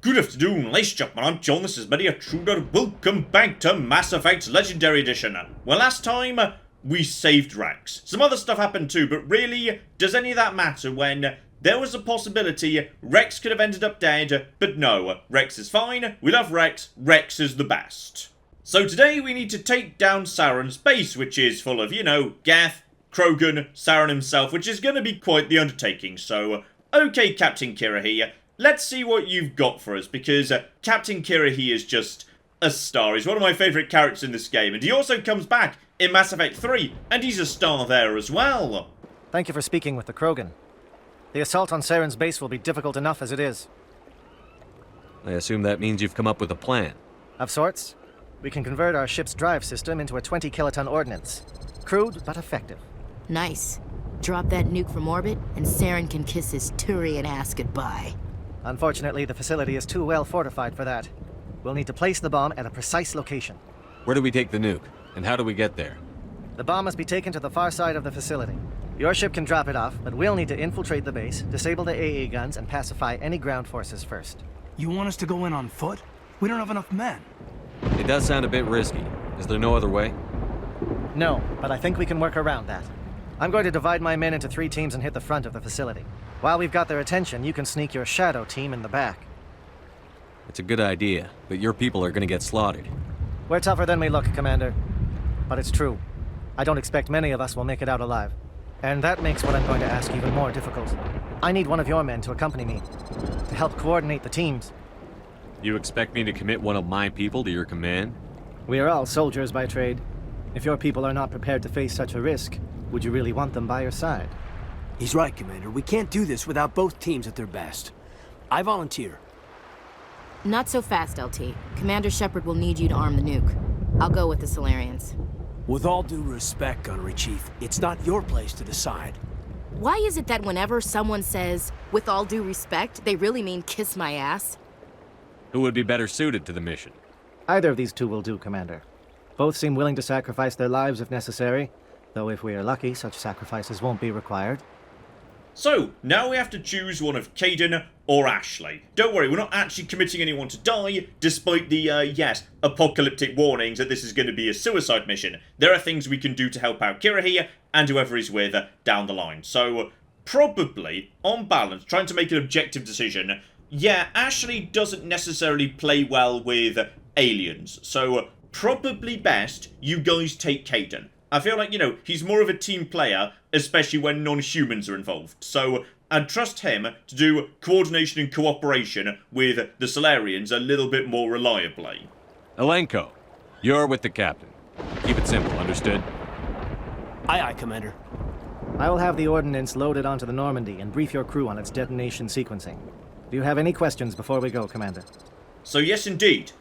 Good afternoon, ladies and gentlemen, I'm John, this is Media Intruder. Welcome back to Mass Effect Legendary Edition. Well, last time, we saved Rex. Some other stuff happened too, but really, does any of that matter when there was a possibility Rex could have ended up dead, but no, Rex is fine, we love Rex, Rex is the best. So today we need to take down Saren's base, which is full of, you know, Geth, Krogan, Saren himself, which is going to be quite the undertaking, so, okay, Captain Kirahi, let's see what you've got for us, because Captain Kirahi is just a star. He's one of my favourite characters in this game, and he also comes back in Mass Effect 3, and he's a star there as well. Thank you for speaking with the Krogan. The assault on Saren's base will be difficult enough as it is. I assume that means you've come up with a plan. Of sorts. We can convert our ship's drive system into a 20-kiloton ordnance. Crude, but effective. Nice. Drop that nuke from orbit, and Saren can kiss his Turian ass goodbye. Unfortunately, the facility is too well fortified for that. We'll need to place the bomb at a precise location. Where do we take the nuke? And how do we get there? The bomb must be taken to the far side of the facility. Your ship can drop it off, but we'll need to infiltrate the base, disable the AA guns, and pacify any ground forces first. You want us to go in on foot? We don't have enough men. It does sound a bit risky. Is there no other way? No, but I think we can work around that. I'm going to divide my men into 3 teams and hit the front of the facility. While we've got their attention, you can sneak your shadow team in the back. It's a good idea, but your people are gonna get slaughtered. We're tougher than we look, Commander. But it's true. I don't expect many of us will make it out alive. And that makes what I'm going to ask even more difficult. I need one of your men to accompany me, to help coordinate the teams. You expect me to commit one of my people to your command? We are all soldiers by trade. If your people are not prepared to face such a risk, would you really want them by your side? He's right, Commander. We can't do this without both teams at their best. I volunteer. Not so fast, LT. Commander Shepard will need you to arm the nuke. I'll go with the Solarians. With all due respect, Gunnery Chief, it's not your place to decide. Why is it that whenever someone says, with all due respect, they really mean kiss my ass? Who would be better suited to the mission? Either of these 2 will do, Commander. Both seem willing to sacrifice their lives if necessary, though if we are lucky, such sacrifices won't be required. So, now we have to choose one of Kaidan or Ashley. Don't worry, we're not actually committing anyone to die, despite the, yes, apocalyptic warnings that this is going to be a suicide mission. There are things we can do to help out Kirahi and whoever he's with down the line. So, probably, on balance, trying to make an objective decision, yeah, Ashley doesn't necessarily play well with aliens, so probably best you guys take Kaidan. I feel like, you know, he's more of a team player, especially when non-humans are involved. So, I'd trust him to do coordination and cooperation with the Solarians a little bit more reliably. Elenko, you're with the captain. Keep it simple, understood? Aye, aye, Commander. I will have the ordnance loaded onto the Normandy and brief your crew on its detonation sequencing. Do you have any questions before we go, Commander? So yes, indeed.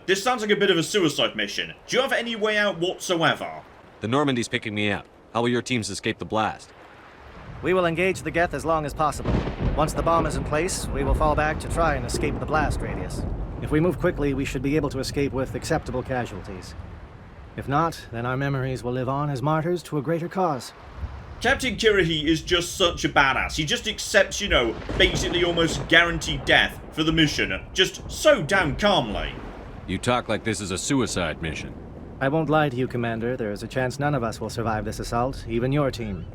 This sounds like a bit of a suicide mission. Do you have any way out whatsoever? The Normandy's picking me up. How will your teams escape the blast? We will engage the Geth as long as possible. Once the bomb is in place, we will fall back to try and escape the blast radius. If we move quickly, we should be able to escape with acceptable casualties. If not, then our memories will live on as martyrs to a greater cause. Captain Kirahi is just such a badass. He just accepts, you know, basically almost guaranteed death for the mission, just so damn calmly. You talk like this is a suicide mission. I won't lie to you, Commander. There is a chance none of us will survive this assault, even your team.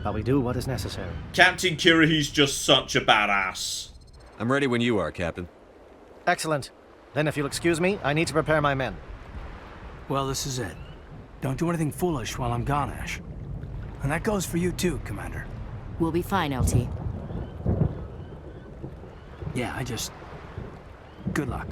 But we do what is necessary. Captain Kirahi's just such a badass. I'm ready when you are, Captain. Excellent. Then if you'll excuse me, I need to prepare my men. Well, this is it. Don't do anything foolish while I'm gone, Ash. And that goes for you too, Commander. We'll be fine, LT. Yeah, good luck.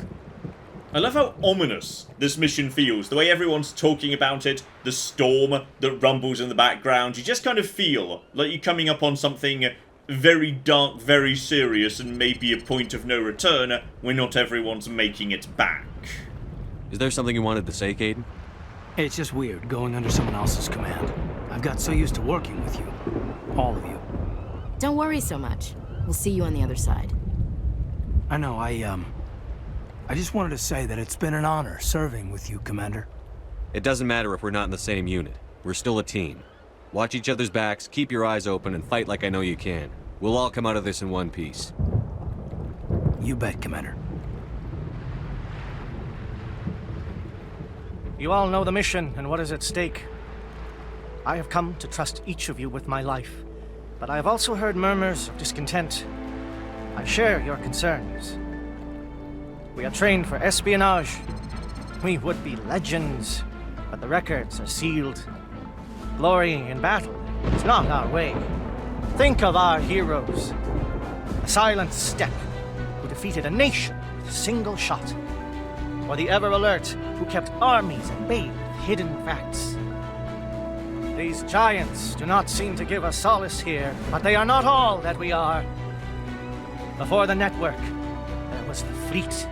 I love how ominous this mission feels, the way everyone's talking about it, the storm that rumbles in the background. You just kind of feel like you're coming up on something very dark, very serious, and maybe a point of no return when not everyone's making it back. Is there something you wanted to say, Kaidan? It's just weird going under someone else's command. I've got so used to working with you. All of you. Don't worry so much. We'll see you on the other side. I know, I just wanted to say that it's been an honor serving with you, Commander. It doesn't matter if we're not in the same unit. We're still a team. Watch each other's backs, keep your eyes open, and fight like I know you can. We'll all come out of this in one piece. You bet, Commander. You all know the mission and what is at stake. I have come to trust each of you with my life, but I have also heard murmurs of discontent. I share your concerns. We are trained for espionage. We would be legends, but the records are sealed. Glory in battle is not our way. Think of our heroes. A silent step who defeated a nation with a single shot. Or the ever-alert who kept armies at bay with hidden facts. These giants do not seem to give us solace here, but they are not all that we are. Before the network, there was the fleet.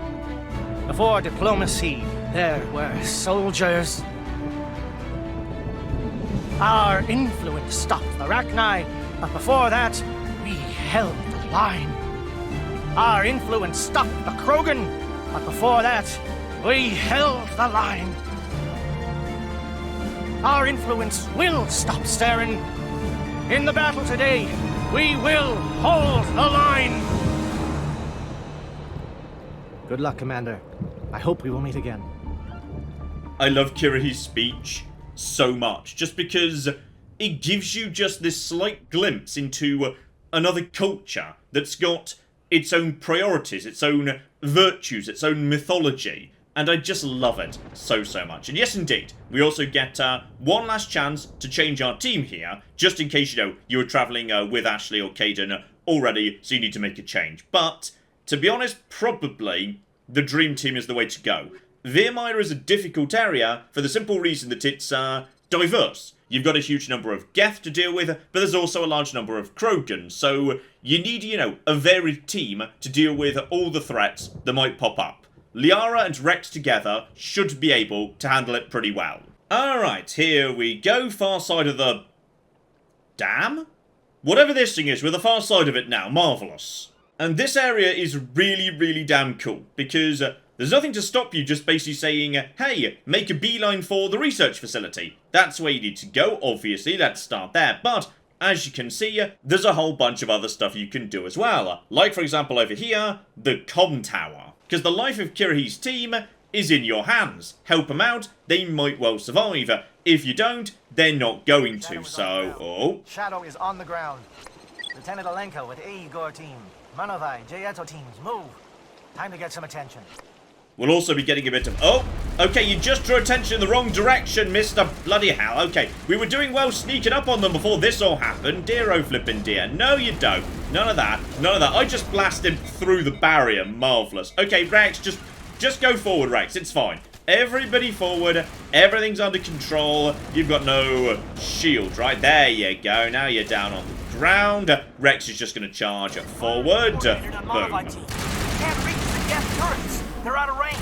Before diplomacy, there were soldiers. Our influence stopped the Rachni, but before that, we held the line. Our influence stopped the Krogan, but before that, we held the line. Our influence will stop Saren. In the battle today, we will hold the line. Good luck, Commander. I hope we will meet again. I love Kirahi's speech so much, just because it gives you just this slight glimpse into another culture that's got its own priorities, its own virtues, its own mythology. And I just love it so much. And yes, indeed, we also get one last chance to change our team here, just in case, you were travelling with Ashley or Caden already, so you need to make a change. But, to be honest, probably the dream team is the way to go. Virmire is a difficult area for the simple reason that it's diverse. You've got a huge number of Geth to deal with, but there's also a large number of Krogan, so you need, a varied team to deal with all the threats that might pop up. Liara and Rex together should be able to handle it pretty well. Alright, here we go, far side of the dam? Whatever this thing is, we're the far side of it now, marvellous. And this area is really damn cool, because there's nothing to stop you just basically saying, hey, make a beeline for the research facility. That's where you need to go, obviously, let's start there, but as you can see, there's a whole bunch of other stuff you can do as well. Like, for example, over here, the comm tower. Because the life of Kirahi's team is in your hands. Help them out, they might well survive. If you don't, they're not going to, so... Oh. Shadow is on the ground. Lieutenant Alenka with Igor team. Manovai, Jayeto teams, move. Time to get some attention. We'll also be getting a bit of... Oh, okay, you just drew attention in the wrong direction, Mr. Bloody Hell. Okay, we were doing well sneaking up on them before this all happened. Dear oh flippin' dear. No, you don't. None of that. None of that. I just blasted through the barrier. Marvellous. Okay, Rex, just go forward, Rex. It's fine. Everybody forward. Everything's under control. You've got no shield, right? There you go. Now you're down on the ground. Rex is just going to charge forward. Boom. Can't reach the Geth turrets. They're out of range.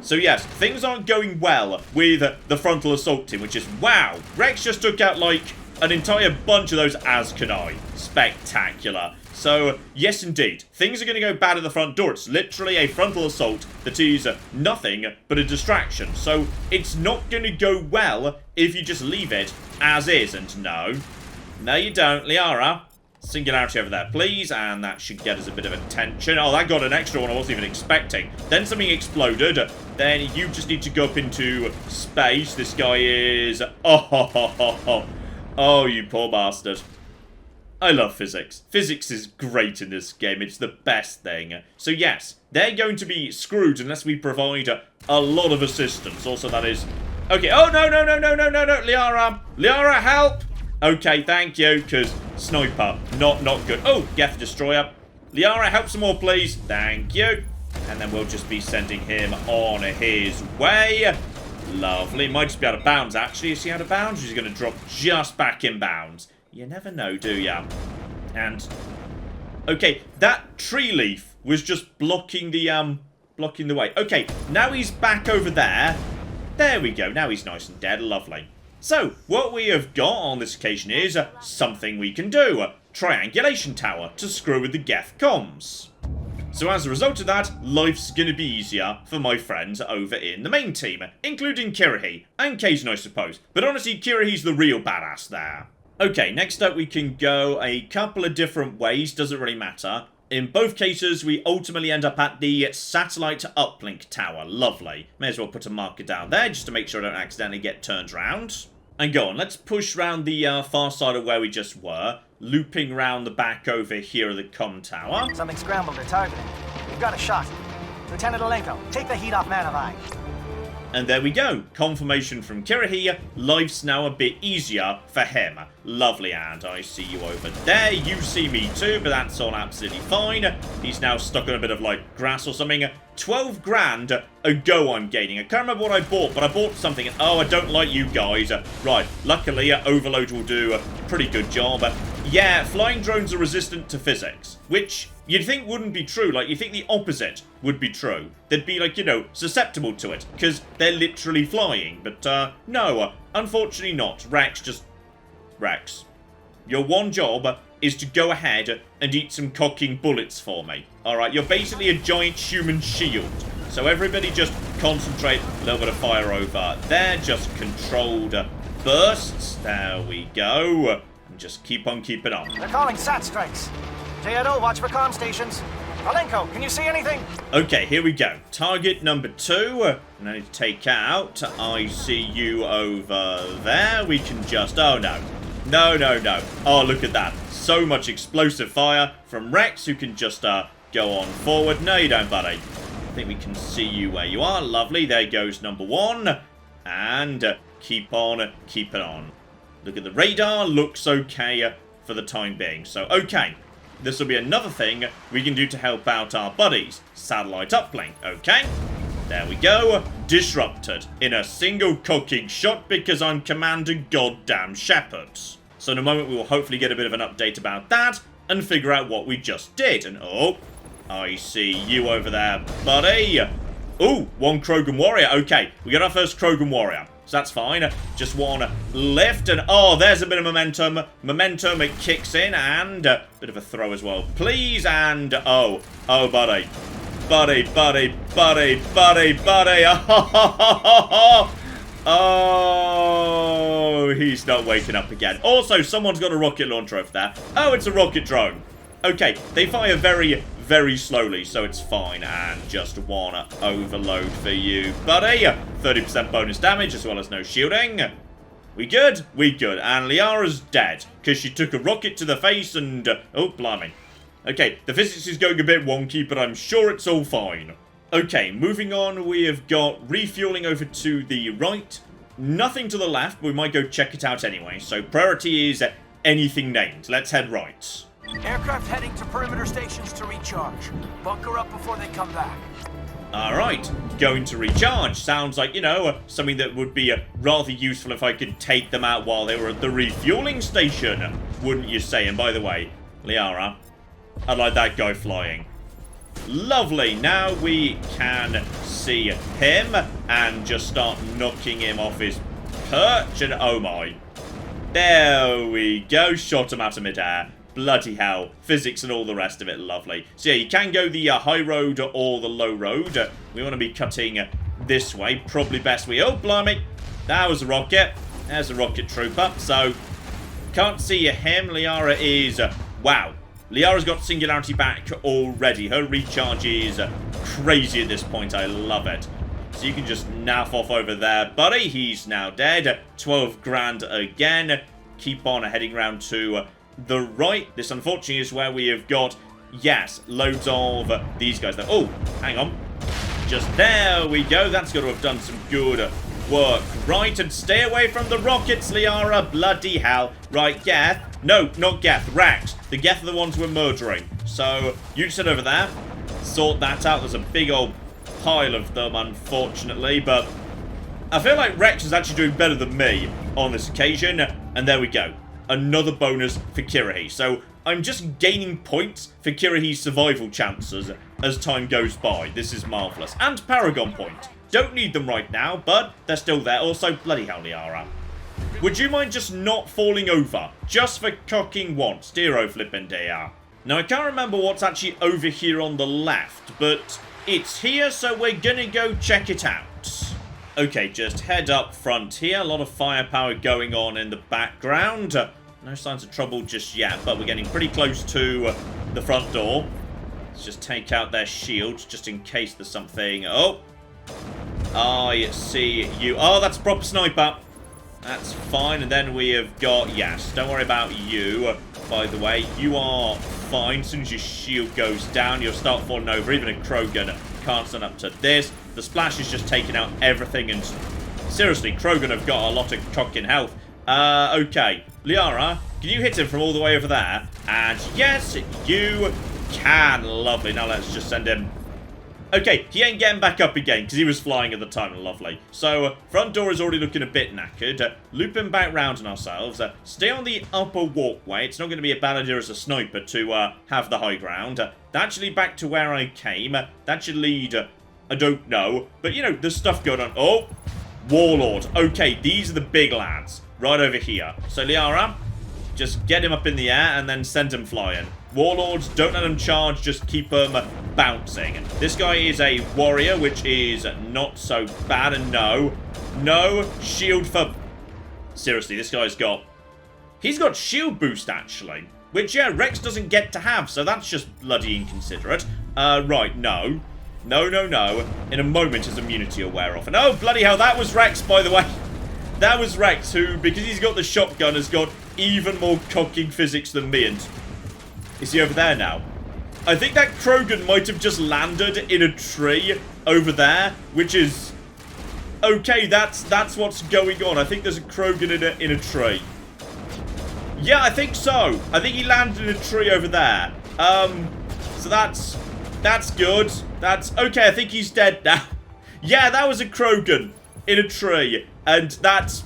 So yes, things aren't going well with the frontal assault team, which is, wow, Rex just took out, like, an entire bunch of those Azkanai. Spectacular. So, yes indeed, things are going to go bad at the front door. It's literally a frontal assault that is nothing but a distraction. So, it's not going to go well if you just leave it as is. And no, you don't, Liara. Singularity over there, please, and that should get us a bit of attention. Oh, that got an extra one I wasn't even expecting. Then something exploded. Then you just need to go up into space. This guy is... Oh, you poor bastard. I love physics. Physics is great in this game. It's the best thing. So yes, they're going to be screwed unless we provide a lot of assistance. Also, that is... Okay, oh, no, Liara. Liara, help! Okay, thank you, because sniper, not good. Oh, Geth Destroyer. Liara, help some more, please. Thank you. And then we'll just be sending him on his way. Lovely. Might just be out of bounds, actually. Is he out of bounds? He's going to drop just back in bounds. You never know, do ya? And, okay, that tree leaf was just blocking the way. Okay, now he's back over there. There we go. Now he's nice and dead. Lovely. So, what we have got on this occasion is something we can do. Triangulation tower to screw with the Geth comms. So as a result of that, life's going to be easier for my friends over in the main team, including Kirahi, and Kaizen, I suppose. But honestly, Kirahi's the real badass there. Okay, next up we can go a couple of different ways, doesn't really matter. In both cases, we ultimately end up at the satellite uplink tower. Lovely. May as well put a marker down there just to make sure I don't accidentally get turned around. And go on, let's push round the far side of where we just were, looping round the back over here of the comm tower. Something scrambled their targeting. We've got a shot. Lieutenant Alenko, take the heat off Man of Eye. And there we go. Confirmation from Kirrahe. Life's now a bit easier for him. Lovely, and I see you over there. You see me too, but that's all absolutely fine. He's now stuck on a bit of, like, grass or something. 12 grand a go I'm gaining. I can't remember what I bought, but I bought something. Oh, I don't like you guys. Right, luckily, Overload will do a pretty good job. Yeah, flying drones are resistant to physics, which you'd think wouldn't be true. Like, you think the opposite would be true. They'd be, like, you know, susceptible to it, because they're literally flying. But, no, unfortunately not. Rex, your one job is to go ahead and eat some cocking bullets for me. Alright, you're basically a giant human shield. So everybody just concentrate. A little bit of fire over there. Just controlled bursts. There we go. And just keep on keeping on. They're calling SAT strikes. JNO, watch for comm stations. Alenko, can you see anything? Okay, here we go. Target number 2. And I need to take out. I see you over there. We can just... Oh, no. No. Oh, look at that. So much explosive fire from Rex, who can just go on forward. No, you don't, buddy. I think we can see you where you are. Lovely. There goes number 1. And keep on keeping on. Look at the radar. Looks okay for the time being. So, okay. This will be another thing we can do to help out our buddies. Satellite uplink. Okay. There we go. Disrupted in a single cocking shot because I'm Commander Goddamn Shepard. So in a moment we will hopefully get a bit of an update about that and figure out what we just did. And oh, I see you over there, buddy. Ooh, 1 Krogan warrior. Okay, we got our first Krogan warrior. So that's fine. Just 1 lift and oh, there's a bit of momentum. Momentum, it kicks in and a bit of a throw as well, please. And oh, buddy. Buddy. Oh, he's not waking up again. Also, someone's got a rocket launcher over there. Oh, it's a rocket drone. Okay, they fire very, very slowly, so it's fine. And just 1 overload for you, buddy. 30% bonus damage as well as no shielding. We good? We good. And Liara's dead because she took a rocket to the face and... oh, blimey. Okay, the physics is going a bit wonky, but I'm sure it's all fine. Okay, moving on, we have got refueling over to the right. Nothing to the left, but we might go check it out anyway. So priority is anything named. Let's head right. Aircraft heading to perimeter stations to recharge. Bunker up before they come back. Alright, going to recharge. Sounds like, you know, something that would be rather useful if I could take them out while they were at the refueling station. Wouldn't you say? And by the way, Liara, I like that guy flying. Lovely. Now we can see him and just start knocking him off his perch. And oh my. There we go. Shot him out of midair. Bloody hell. Physics and all the rest of it. Lovely. So yeah, you can go the high road or the low road. We want to be cutting this way. Probably best we... oh, blimey. That was a rocket. There's a rocket trooper. So, can't see him. Liara is... wow. Liara's got Singularity back already. Her recharge is crazy at this point. I love it. So you can just naff off over there, buddy. He's now dead. 12 grand again. Keep on heading round to the right. This, unfortunately, is where we have got, yes, loads of these guys. Oh, hang on. Just there we go. That's got to have done some good work. Right, and stay away from the rockets, Liara. Bloody hell. Right, Geth. No, not Geth. Rex. The Geth are the ones we're murdering. So, you sit over there. Sort that out. There's a big old pile of them, unfortunately. But I feel like Rex is actually doing better than me on this occasion. And there we go. Another bonus for Kirrahe. So, I'm just gaining points for Kirrahe's survival chances as time goes by. This is marvellous. And Paragon point. Don't need them right now, but they're still there. Also, bloody hell, Liara. Would you mind just not falling over? Just for cocking once. Dear flippin' dear. Now, I can't remember what's actually over here on the left, but it's here, so we're gonna go check it out. Okay, just head up front here. A lot of firepower going on in the background. No signs of trouble just yet, but we're getting pretty close to the front door. Let's just take out their shields, just in case there's something. Oh! I see you. Oh, that's a proper sniper. That's fine. And then we have got... Yes, don't worry about you. By the way, you are fine. As soon as your shield goes down, you'll start falling over. Even a Krogan can't stand up to this. The splash is just taking out everything. And seriously, Krogan have got a lot of cocking health. Okay. Liara, can you hit him from all the way over there? And yes, you can. Lovely. Now let's just send him... Okay, he ain't getting back up again, because he was flying at the time. Lovely. So, front door is already looking a bit knackered. Looping back round on ourselves. Stay on the upper walkway. It's not going to be a bad idea as a sniper to have the high ground. That should lead back to where I came. That should lead... I don't know. But, you know, there's stuff going on. Oh! Warlord. Okay, these are the big lads. Right over here. So, Liara, just get him up in the air and then send him flying. Warlords, don't let them charge, just keep them bouncing. This guy is a warrior, which is not so bad. And no shield for... Seriously, this guy's got... He's got shield boost, actually. Which, yeah, Rex doesn't get to have, so that's just bloody inconsiderate. Right, no. In a moment, his immunity will wear off. And oh, bloody hell, that was Rex, by the way. That was Rex, who, because he's got the shotgun, has got even more cocking physics than me. And is he over there now? I think that Krogan might have just landed in a tree over there, which is... Okay, that's what's going on. I think there's a Krogan in a tree. Yeah, I think so. I think he landed in a tree over there. So that's good. That's... Okay, I think he's dead now. Yeah, that was a Krogan in a tree. And that's...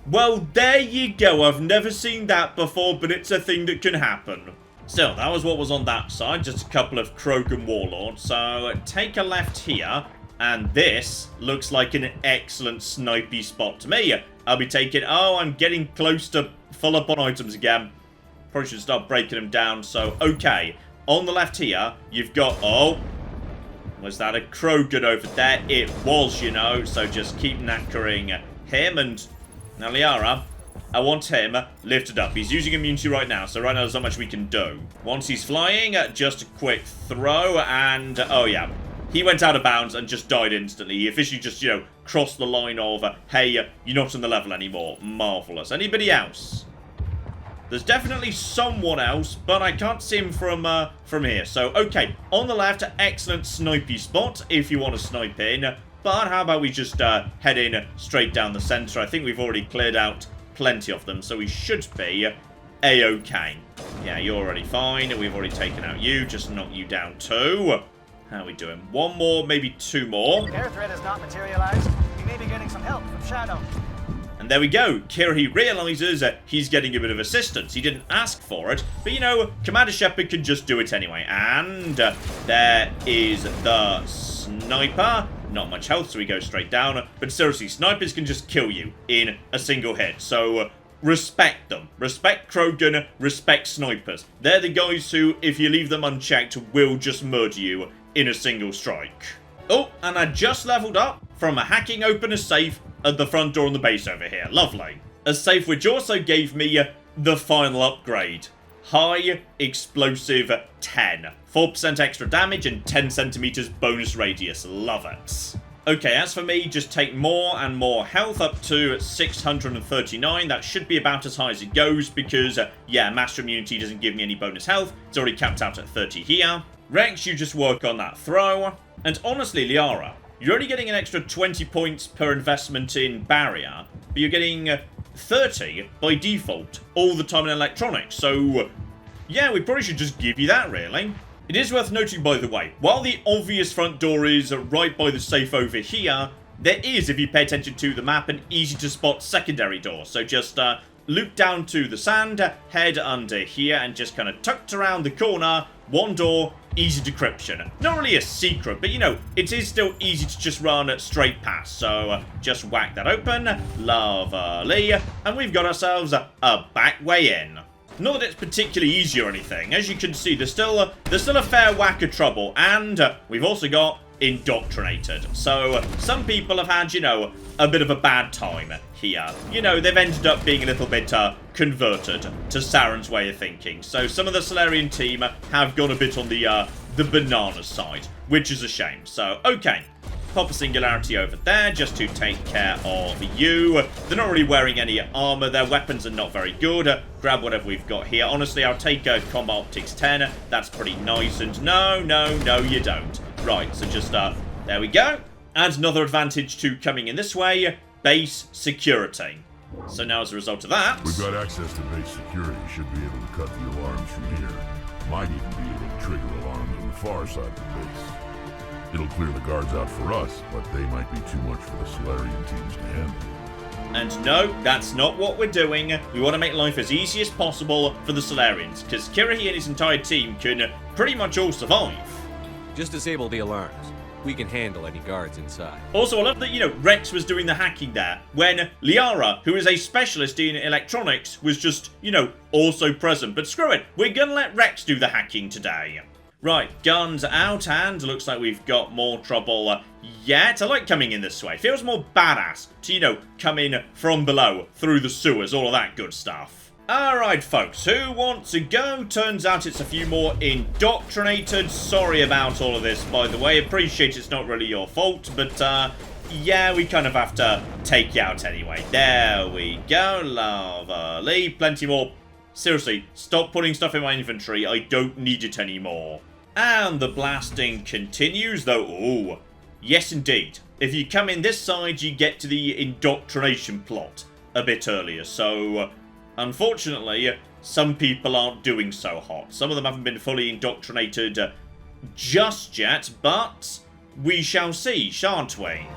Well, there you go. I've never seen that before, but it's a thing that can happen. Still, that was what was on that side. Just a couple of Krogan warlords. So, take a left here. And this looks like an excellent snipey spot to me. I'll be taking... Oh, I'm getting close to full up on items again. Probably should start breaking them down. So, okay. On the left here, you've got... Oh, was that a Krogan over there? It was, you know. So, just keep knackering him. And now, Liara... I want him lifted up. He's using immunity right now, so right now there's not much we can do. Once he's flying, just a quick throw, and... oh, yeah. He went out of bounds and just died instantly. He officially just, you know, crossed the line of, hey, you're not on the level anymore. Marvellous. Anybody else? There's definitely someone else, but I can't see him from here. So, okay. On the left, excellent snipey spot if you want to snipe in. But how about we just head in straight down the centre? I think we've already cleared out plenty of them, so we should be a-okay. Yeah, you're already fine. We've already taken out you. Just knock you down too. How are we doing? One more, maybe two more. Air threat has not materialized. We may be getting some help from Shadow. And there we go. Kira realizes he's getting a bit of assistance. He didn't ask for it, but you know, Commander Shepard can just do it anyway. And there is the sniper. Not much health, so we go straight down. But seriously, snipers can just kill you in a single hit. So respect them. Respect Krogan. Respect snipers. They're the guys who, if you leave them unchecked, will just murder you in a single strike. Oh, and I just leveled up from hacking open a safe at the front door on the base over here. Lovely. A safe which also gave me the final upgrade. High Explosive 10. 4% extra damage and 10 centimeters bonus radius. Love it. Okay, as for me, just take more and more health up to 639. That should be about as high as it goes because, yeah, Master Immunity doesn't give me any bonus health. It's already capped out at 30 here. Rex, you just work on that throw. And honestly, Liara, you're only getting an extra 20 points per investment in barrier, but you're getting 30 by default all the time in electronics. So, yeah, we probably should just give you that, really. It is worth noting, by the way, while the obvious front door is right by the safe over here, there is, if you pay attention to the map, an easy-to-spot secondary door. So just loop down to the sand, head under here, and just kind of tucked around the corner, one door, easy decryption. Not really a secret, but, you know, it is still easy to just run straight past. So just whack that open, lovely, and we've got ourselves a back way in. Not that it's particularly easy or anything. As you can see, there's still a fair whack of trouble. And we've also got indoctrinated. So some people have had, you know, a bit of a bad time here. You know, they've ended up being a little bit converted to Saren's way of thinking. So some of the Salarian team have gone a bit on the the banana side, which is a shame. So, okay. Pop a singularity over there just to take care of you. They're not really wearing any armor. Their weapons are not very good. Grab whatever we've got here. Honestly, I'll take a Combat Optics 10. That's pretty nice. And no, you don't. Right, so just, there we go. And another advantage to coming in this way, base security. So now as a result of that... We've got access to base security. Should be able to cut the alarms from here. Might even be able to trigger alarms on the far side of the base. It'll clear the guards out for us, but they might be too much for the Salarian teams to handle. And no, that's not what we're doing. We want to make life as easy as possible for the Salarians, because Kirrahe and his entire team can pretty much all survive. Just disable the alarms. We can handle any guards inside. Also, I love that, Rex was doing the hacking there, when Liara, who is a specialist in electronics, was just, also present. But screw it, we're gonna let Rex do the hacking today. Right, guns out, and looks like we've got more trouble yet. I like coming in this way. Feels more badass to, come in from below, through the sewers, all of that good stuff. Alright, folks, who wants to go? Turns out it's a few more indoctrinated. Sorry about all of this, by the way. Appreciate it's not really your fault, but, yeah, we kind of have to take you out anyway. There we go, lovely. Plenty more. Seriously, stop putting stuff in my inventory. I don't need it anymore. And the blasting continues, though. Ooh, yes, indeed. If you come in this side, you get to the indoctrination plot a bit earlier, so... Unfortunately, some people aren't doing so hot. Some of them haven't been fully indoctrinated just yet, but we shall see, shan't we?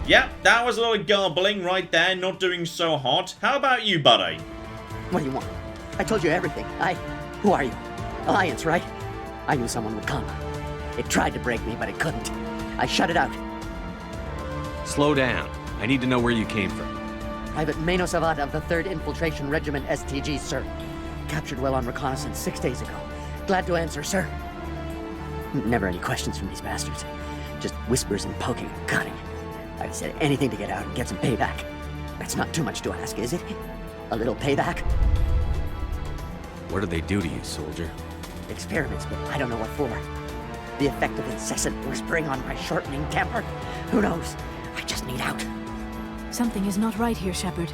Yep, that was a lot of garbling right there, not doing so hot. How about you, buddy? What do you want? I told you everything. Who are you? Alliance, right? I knew someone would come. It tried to break me, but it couldn't. I shut it out. Slow down. I need to know where you came from. Private Mano Savat of the 3rd Infiltration Regiment STG, sir. Captured while on reconnaissance 6 days ago. Glad to answer, sir. Never any questions from these bastards. Just whispers and poking and cutting. I'd have said anything to get out and get some payback. That's not too much to ask, is it? A little payback? What did they do to you, soldier? Experiments, but I don't know what for. The effect of incessant whispering on my shortening temper? Who knows? I just need out. Something is not right here, Shepard.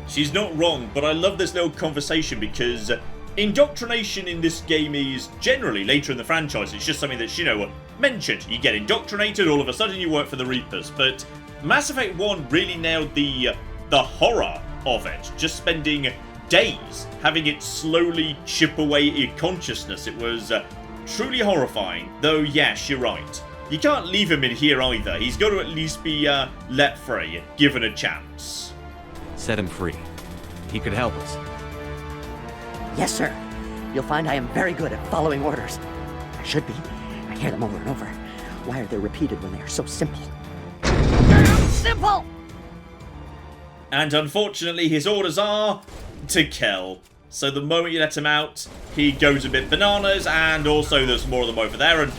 She's not wrong, but I love this little conversation because indoctrination in this game is generally, later in the franchise, it's just something that's, mentioned. You get indoctrinated, all of a sudden you work for the Reapers, but Mass Effect 1 really nailed the horror of it. Just spending days having it slowly chip away at your consciousness. It was truly horrifying. Though, yes, you're right. You can't leave him in here either. He's got to at least be let free, given a chance. Set him free. He could help us. Yes, sir. You'll find I am very good at following orders. I should be. I hear them over and over. Why are they repeated when they are so simple? Simple! And unfortunately, his orders are to kill. So the moment you let him out, he goes a bit bananas, and also there's more of them over there, and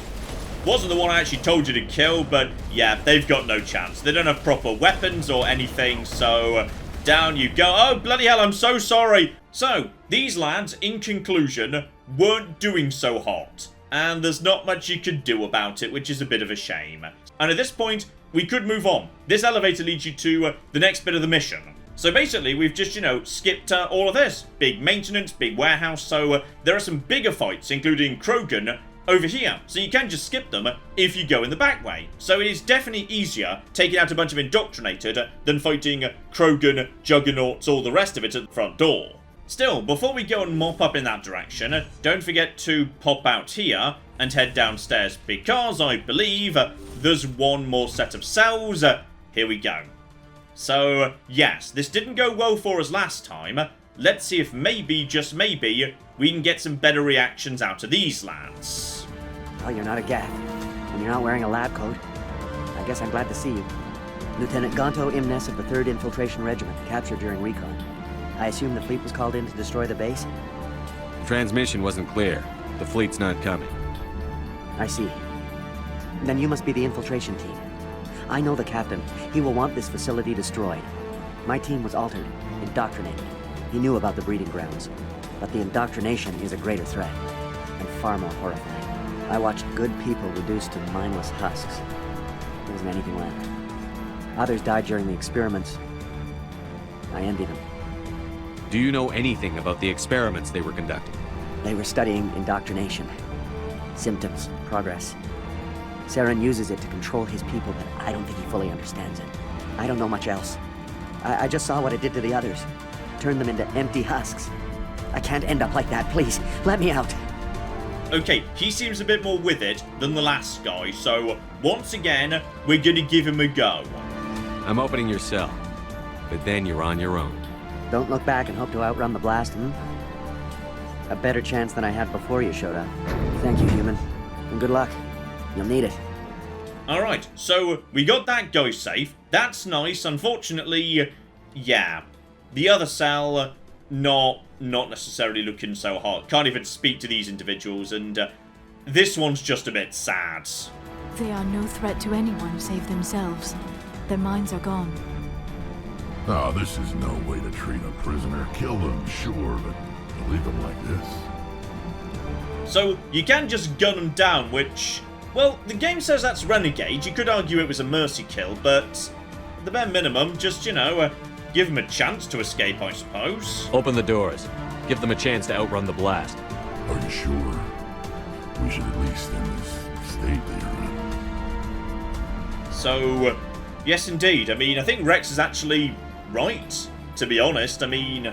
wasn't the one I actually told you to kill, but yeah, they've got no chance. They don't have proper weapons or anything, so down you go. Oh, bloody hell, I'm so sorry. So, these lads, in conclusion, weren't doing so hot, and there's not much you could do about it, which is a bit of a shame. And at this point, we could move on. This elevator leads you to the next bit of the mission. So basically, we've just, skipped all of this. Big maintenance, big warehouse, so there are some bigger fights, including Krogan, over here. So you can just skip them if you go in the back way. So it is definitely easier taking out a bunch of indoctrinated than fighting Krogan, Juggernauts, all the rest of it at the front door. Still, before we go and mop up in that direction, don't forget to pop out here and head downstairs, because I believe there's one more set of cells. Here we go. So, yes, this didn't go well for us last time. Let's see if maybe, just maybe, we can get some better reactions out of these lads. Well, you're not a Gath, and you're not wearing a lab coat. I guess I'm glad to see you. Lieutenant Gonto Imnes of the 3rd Infiltration Regiment, captured during recon. I assume the fleet was called in to destroy the base? The transmission wasn't clear. The fleet's not coming. I see. Then you must be the infiltration team. I know the captain. He will want this facility destroyed. My team was altered, indoctrinated. He knew about the breeding grounds. But the indoctrination is a greater threat, and far more horrifying. I watched good people reduced to mindless husks. There wasn't anything left. Others died during the experiments. I envy them. Do you know anything about the experiments they were conducting? They were studying indoctrination. Symptoms, progress. Saren uses it to control his people, but I don't think he fully understands it. I don't know much else. I just saw what it did to the others. Turned them into empty husks. I can't end up like that, please. Let me out. Okay, he seems a bit more with it than the last guy, so once again, we're gonna give him a go. I'm opening your cell, but then you're on your own. Don't look back and hope to outrun the blast, A better chance than I had before you showed up. Thank you, human. And good luck. You'll need it. Alright, so we got that guy safe. That's nice. Unfortunately, yeah. The other cell, not necessarily looking so hot. Can't even speak to these individuals, and this one's just a bit sad. They are no threat to anyone save themselves. Their minds are gone. Ah, this is no way to treat a prisoner. Kill them, sure, but to leave them like this. So, you can just gun them down, which, well, the game says that's renegade. You could argue it was a mercy kill, but at the bare minimum, just, you know, give them a chance to escape, I suppose. Open the doors. Give them a chance to outrun the blast. Are you sure? We should at least end this state they're in. So, yes indeed. I mean, I think Rex is actually right, to be honest. I mean,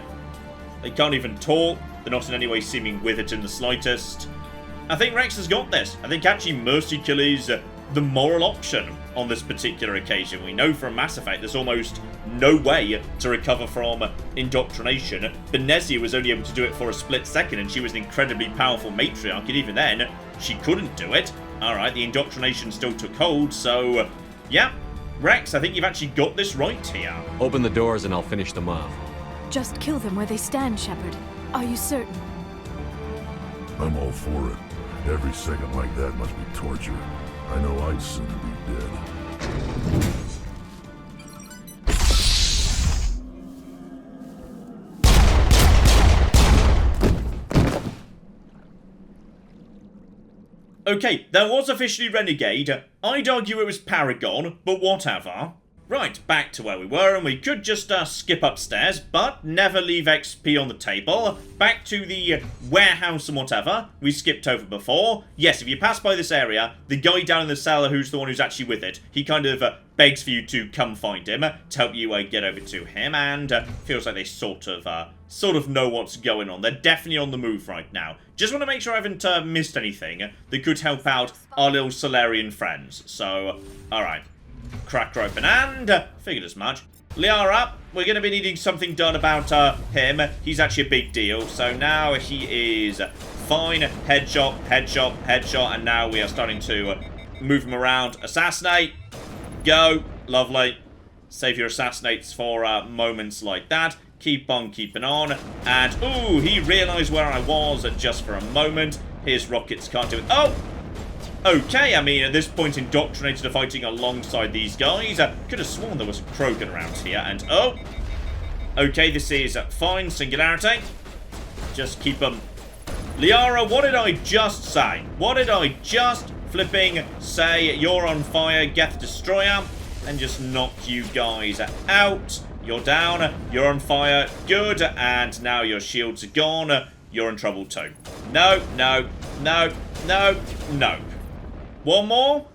they can't even talk. They're not in any way seeming with it in the slightest. I think Rex has got this. I think actually Mercy Kill is the moral option on this particular occasion. We know from Mass Effect there's almost no way to recover from indoctrination. Benezia was only able to do it for a split second, and she was an incredibly powerful matriarch, and even then, she couldn't do it. Alright, the indoctrination still took hold, so yeah. Rex, I think you've actually got this right here. Open the doors and I'll finish them off. Just kill them where they stand, Shepard. Are you certain? I'm all for it. Every second like that must be torture. I know I'd sooner be dead. Okay, that was officially Renegade. I'd argue it was Paragon, but whatever. Right, back to where we were, and we could just skip upstairs, but never leave XP on the table. Back to the warehouse and whatever we skipped over before. Yes, if you pass by this area, the guy down in the cellar who's the one who's actually with it, he kind of begs for you to come find him, to help you get over to him, and feels like they sort of know what's going on. They're definitely on the move right now. Just want to make sure I haven't missed anything that could help out our little Solarian friends. So, alright. Crack her open, and figured as much. Liara, we're going to be needing something done about him. He's actually a big deal. So now he is fine. Headshot, headshot, headshot, and now we are starting to move him around. Assassinate. Go. Lovely. Save your assassinates for moments like that. Keep on keeping on. And, ooh, he realised where I was just for a moment. His rockets can't do it. Oh! Okay, I mean, at this point, Indoctrinated are fighting alongside these guys. Could have sworn there was a Krogan around here, and oh! Okay, this is fine. Singularity. Just keep them. Liara, what did I just say? What did I just flipping say? You're on fire, Geth Destroyer. And just knock you guys out. You're down. You're on fire. Good. And now your shields are gone. You're in trouble too. No, no, no, no, no. One more?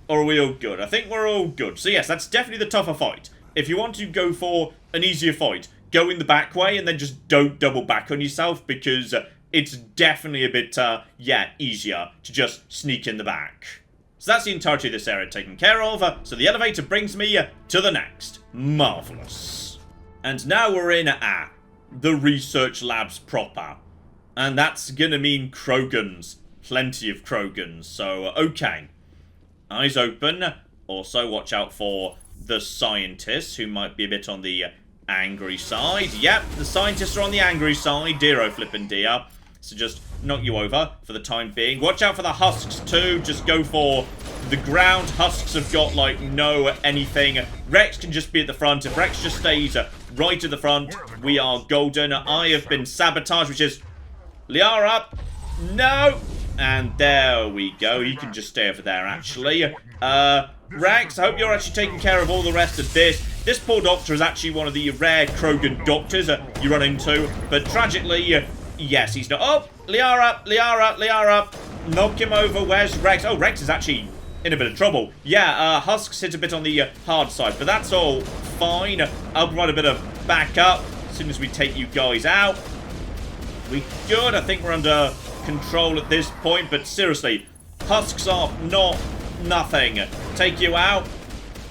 Or are we all good? I think we're all good. So yes, that's definitely the tougher fight. If you want to go for an easier fight, go in the back way and then just don't double back on yourself, because it's definitely a bit, yeah, easier to just sneak in the back. So that's the entirety of this area taken care of. So the elevator brings me to the next. Marvellous. And now we're in, the research labs proper. And that's gonna mean Krogans. Plenty of Krogans. So, okay. Eyes open. Also, watch out for the scientists, who might be a bit on the angry side. Yep, the scientists are on the angry side. Dear flippin' dear. So just knock you over for the time being. Watch out for the husks too. Just go for the ground. Husks have got, like, no anything. Rex can just be at the front. If Rex just stays right at the front, we are golden. I have been sabotaged, which is... Liara! No! And there we go. He can just stay over there, actually. Rex, I hope you're actually taking care of all the rest of this. This poor doctor is actually one of the rare Krogan doctors you run into. But tragically, yes, he's not... Oh! Liara! Knock him over. Where's Rex? Oh, Rex is actually in a bit of trouble. Yeah, Husks hit a bit on the hard side, but that's all fine. I'll provide a bit of backup as soon as we take you guys out. We good. I think we're under control at this point, but seriously, Husks are not nothing. Take you out.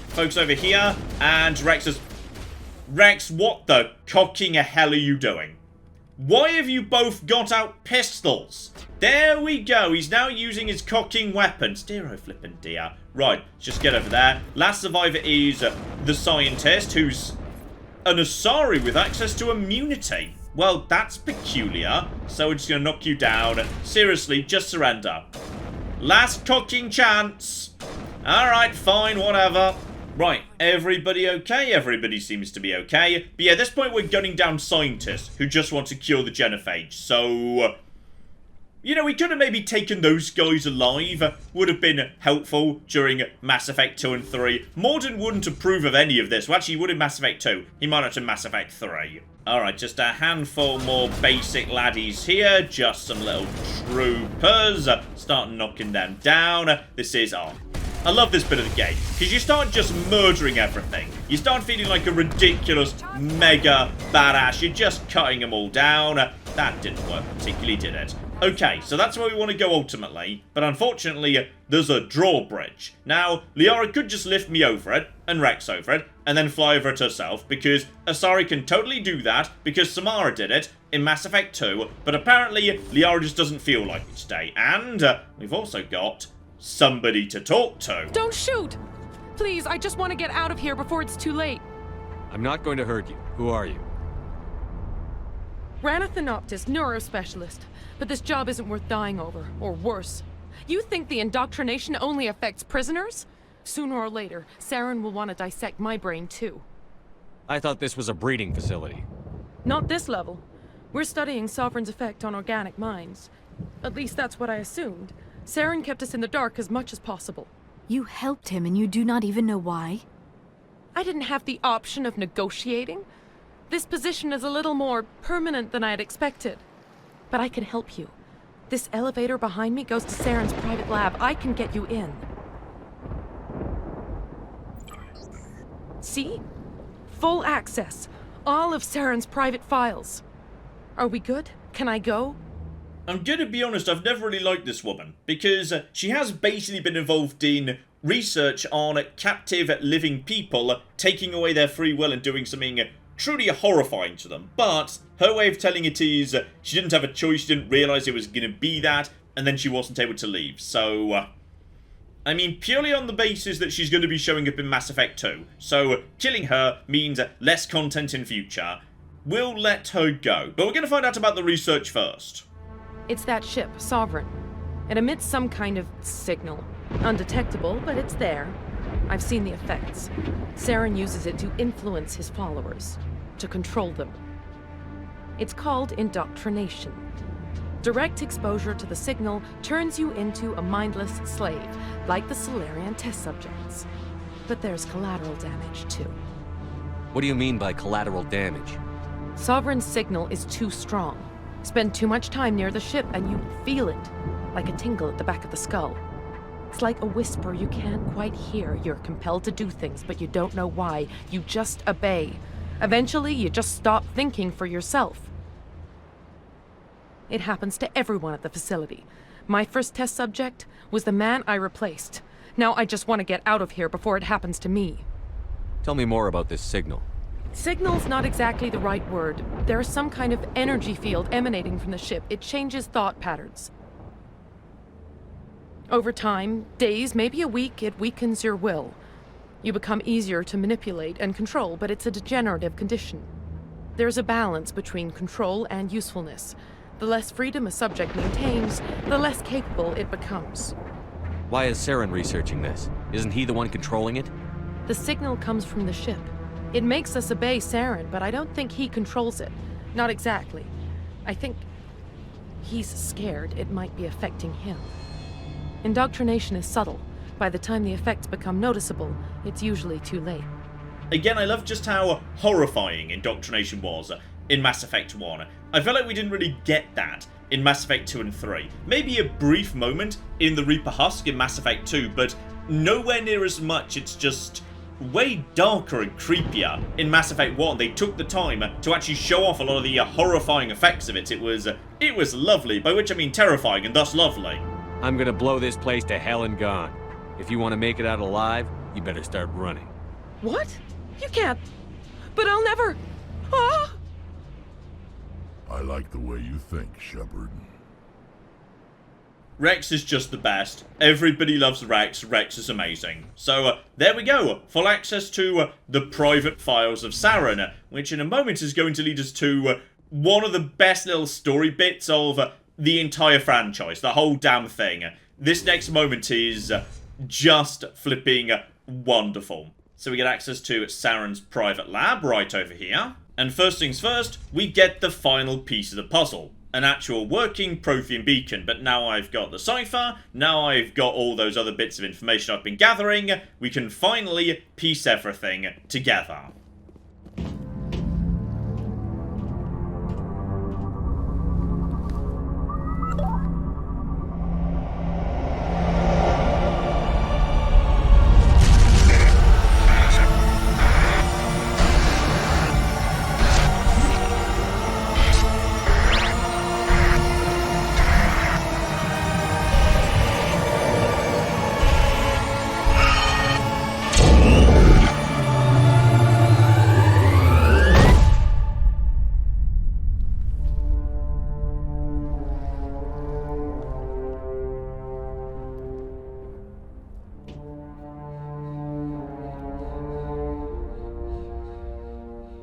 Folks over here, and Rex is... Rex, what the cocking hell are you doing? Why have you both got out pistols? There we go. He's now using his cocking weapons. Dear oh flippin' dear. Right, let's just get over there. Last survivor is the scientist, who's an Asari with access to immunity. Well, that's peculiar. So we're just going to knock you down. Seriously, just surrender. Last cocking chance. Alright, fine, whatever. Right, everybody okay? Everybody seems to be okay. But yeah, at this point we're gunning down scientists who just want to cure the genophage. So, you know, we could have maybe taken those guys alive. Would have been helpful during Mass Effect 2 and 3. Morden wouldn't approve of any of this. Well, actually, he would in Mass Effect 2. He might not in Mass Effect 3. Alright, just a handful more basic laddies here. Just some little troopers. Start knocking them down. This is... Oh, I love this bit of the game, because you start just murdering everything. You start feeling like a ridiculous, mega badass. You're just cutting them all down. That didn't work particularly, did it? Okay, so that's where we want to go ultimately, but unfortunately, there's a drawbridge. Now, Liara could just lift me over it, and Rex over it, and then fly over it herself, because Asari can totally do that, because Samara did it in Mass Effect 2, but apparently, Liara just doesn't feel like it today. And we've also got somebody to talk to. Don't shoot! Please, I just want to get out of here before it's too late. I'm not going to hurt you. Who are you? Ranathanoptis, neurospecialist. But this job isn't worth dying over, or worse. You think the indoctrination only affects prisoners? Sooner or later, Saren will want to dissect my brain too. I thought this was a breeding facility. Not this level. We're studying Sovereign's effect on organic minds. At least that's what I assumed. Saren kept us in the dark as much as possible. You helped him and you do not even know why? I didn't have the option of negotiating. This position is a little more permanent than I had expected. But I can help you. This elevator behind me goes to Saren's private lab. I can get you in. See? Full access. All of Saren's private files. Are we good? Can I go? I'm gonna be honest, I've never really liked this woman, because she has basically been involved in research on captive living people, taking away their free will and doing something truly horrifying to them. But her way of telling it is she didn't have a choice, she didn't realise it was going to be that, and then she wasn't able to leave. So, I mean, purely on the basis that she's going to be showing up in Mass Effect 2. So, killing her means less content in future. We'll let her go. But we're going to find out about the research first. It's that ship, Sovereign. It emits some kind of signal. Undetectable, but it's there. I've seen the effects. Saren uses it to influence his followers, to control them. It's called indoctrination. Direct exposure to the signal turns you into a mindless slave, like the Salarian test subjects. But there's collateral damage, too. What do you mean by collateral damage? Sovereign's signal is too strong. Spend too much time near the ship and you feel it, like a tingle at the back of the skull. It's like a whisper you can't quite hear. You're compelled to do things, but you don't know why. You just obey. Eventually, you just stop thinking for yourself. It happens to everyone at the facility. My first test subject was the man I replaced. Now I just want to get out of here before it happens to me. Tell me more about this signal. Signal's not exactly the right word. There's some kind of energy field emanating from the ship. It changes thought patterns. Over time, days, maybe a week, it weakens your will. You become easier to manipulate and control, but it's a degenerative condition. There's a balance between control and usefulness. The less freedom a subject maintains, the less capable it becomes. Why is Saren researching this? Isn't he the one controlling it? The signal comes from the ship. It makes us obey Saren, but I don't think he controls it. Not exactly. I think he's scared it might be affecting him. Indoctrination is subtle. By the time the effects become noticeable, it's usually too late. Again, I love just how horrifying indoctrination was in Mass Effect 1. I felt like we didn't really get that in Mass Effect 2 and 3. Maybe a brief moment in the Reaper Husk in Mass Effect 2, but nowhere near as much. It's just way darker and creepier in Mass Effect 1. They took the time to actually show off a lot of the horrifying effects of it. It was lovely, by which I mean terrifying and thus lovely. I'm gonna blow this place to hell and gone. If you want to make it out alive, you better start running. What? You can't. But I'll never. Ah! I like the way you think, Shepard. Rex is just the best. Everybody loves Rex. Rex is amazing. So there we go. Full access to the private files of Saren, which in a moment is going to lead us to one of the best little story bits of the entire franchise. The whole damn thing. This next moment is just flipping wonderful. So we get access to Saren's private lab right over here. And first things first, we get the final piece of the puzzle. An actual working Prothean beacon, but now I've got the cipher, now I've got all those other bits of information I've been gathering, we can finally piece everything together.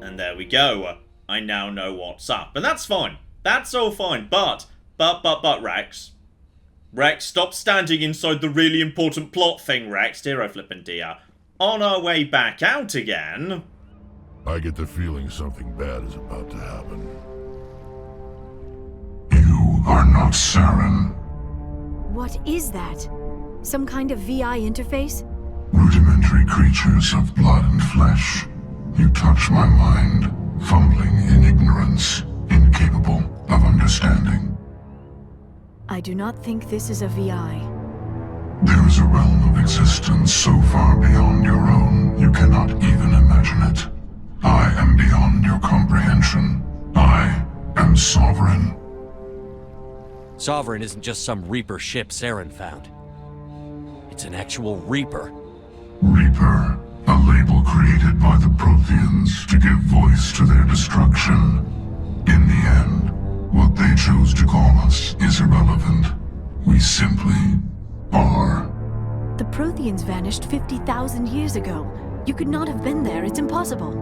And there we go. I now know what's up. And that's fine. That's all fine. But, Rex. Rex, stop standing inside the really important plot thing, Rex. Dear, oh flippin' dear. On our way back out again. I get the feeling something bad is about to happen. You are not Saren. What is that? Some kind of VI interface? Rudimentary creatures of blood and flesh. You touch my mind, fumbling in ignorance, incapable of understanding. I do not think this is a VI. There is a realm of existence so far beyond your own, you cannot even imagine it. I am beyond your comprehension. I am Sovereign. Sovereign isn't just some Reaper ship Saren found. It's an actual Reaper. Reaper, a label created by the Protheans to give voice to their destruction. In the end, what they chose to call us is irrelevant. We simply are. The Protheans vanished 50,000 years ago. You could not have been there. It's impossible.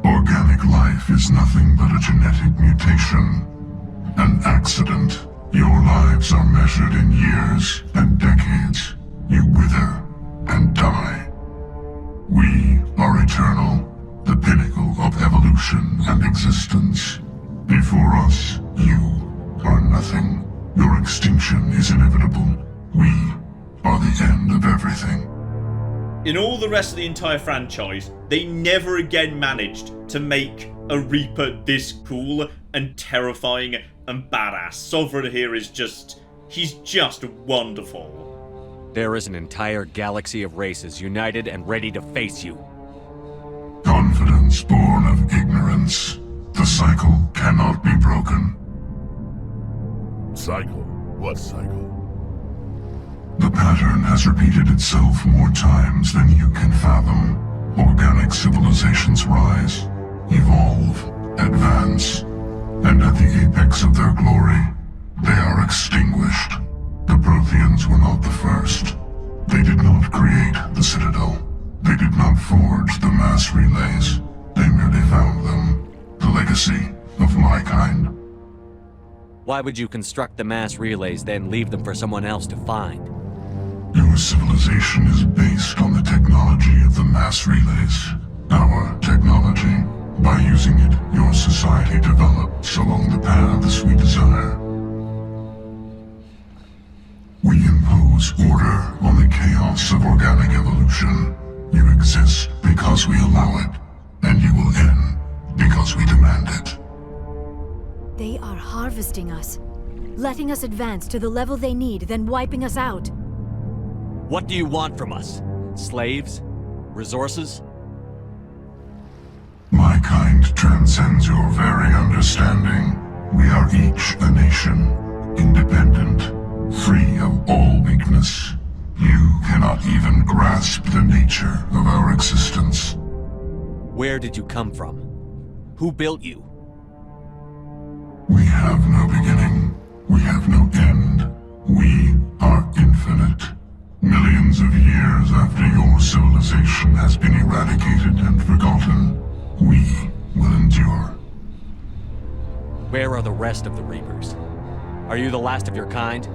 Organic life is nothing but a genetic mutation. An accident. Your lives are measured in years and decades. You wither and die. We are eternal, the pinnacle of evolution and existence. Before us, you are nothing. Your extinction is inevitable. We are the end of everything. In all the rest of the entire franchise, they never again managed to make a Reaper this cool and terrifying and badass. Sovereign here is just... he's just wonderful. There is an entire galaxy of races united and ready to face you. Confidence born of ignorance. The cycle cannot be broken. Cycle? What cycle? The pattern has repeated itself more times than you can fathom. Organic civilizations rise, evolve, advance, and at the apex of their glory, they are extinguished. The Protheans were not the first. They did not create the Citadel. They did not forge the mass relays. They merely found them. The legacy of my kind. Why would you construct the mass relays, then leave them for someone else to find? Your civilization is based on the technology of the mass relays. Our technology. By using it, your society develops along the paths we desire. We impose order on the chaos of organic evolution. You exist because we allow it, and you will end because we demand it. They are harvesting us, letting us advance to the level they need, then wiping us out. What do you want from us? Slaves? Resources? My kind transcends your very understanding. We are each a nation, independent, free of all weakness. You cannot even grasp the nature of our existence. Where did you come from? Who built you? We have no beginning. We have no end. We are infinite. Millions of years after your civilization has been eradicated and forgotten, we will endure. Where are the rest of the Reapers? Are you the last of your kind?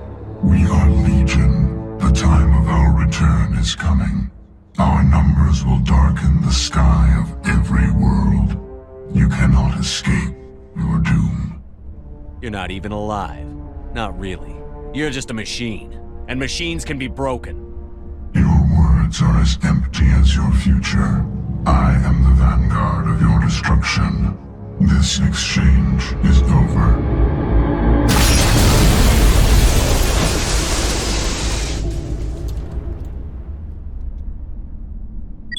We are legion. The time of our return is coming. Our numbers will darken the sky of every world. You cannot escape your doom. You're not even alive. Not really. You're just a machine. And machines can be broken. Your words are as empty as your future. I am the vanguard of your destruction. This exchange is over.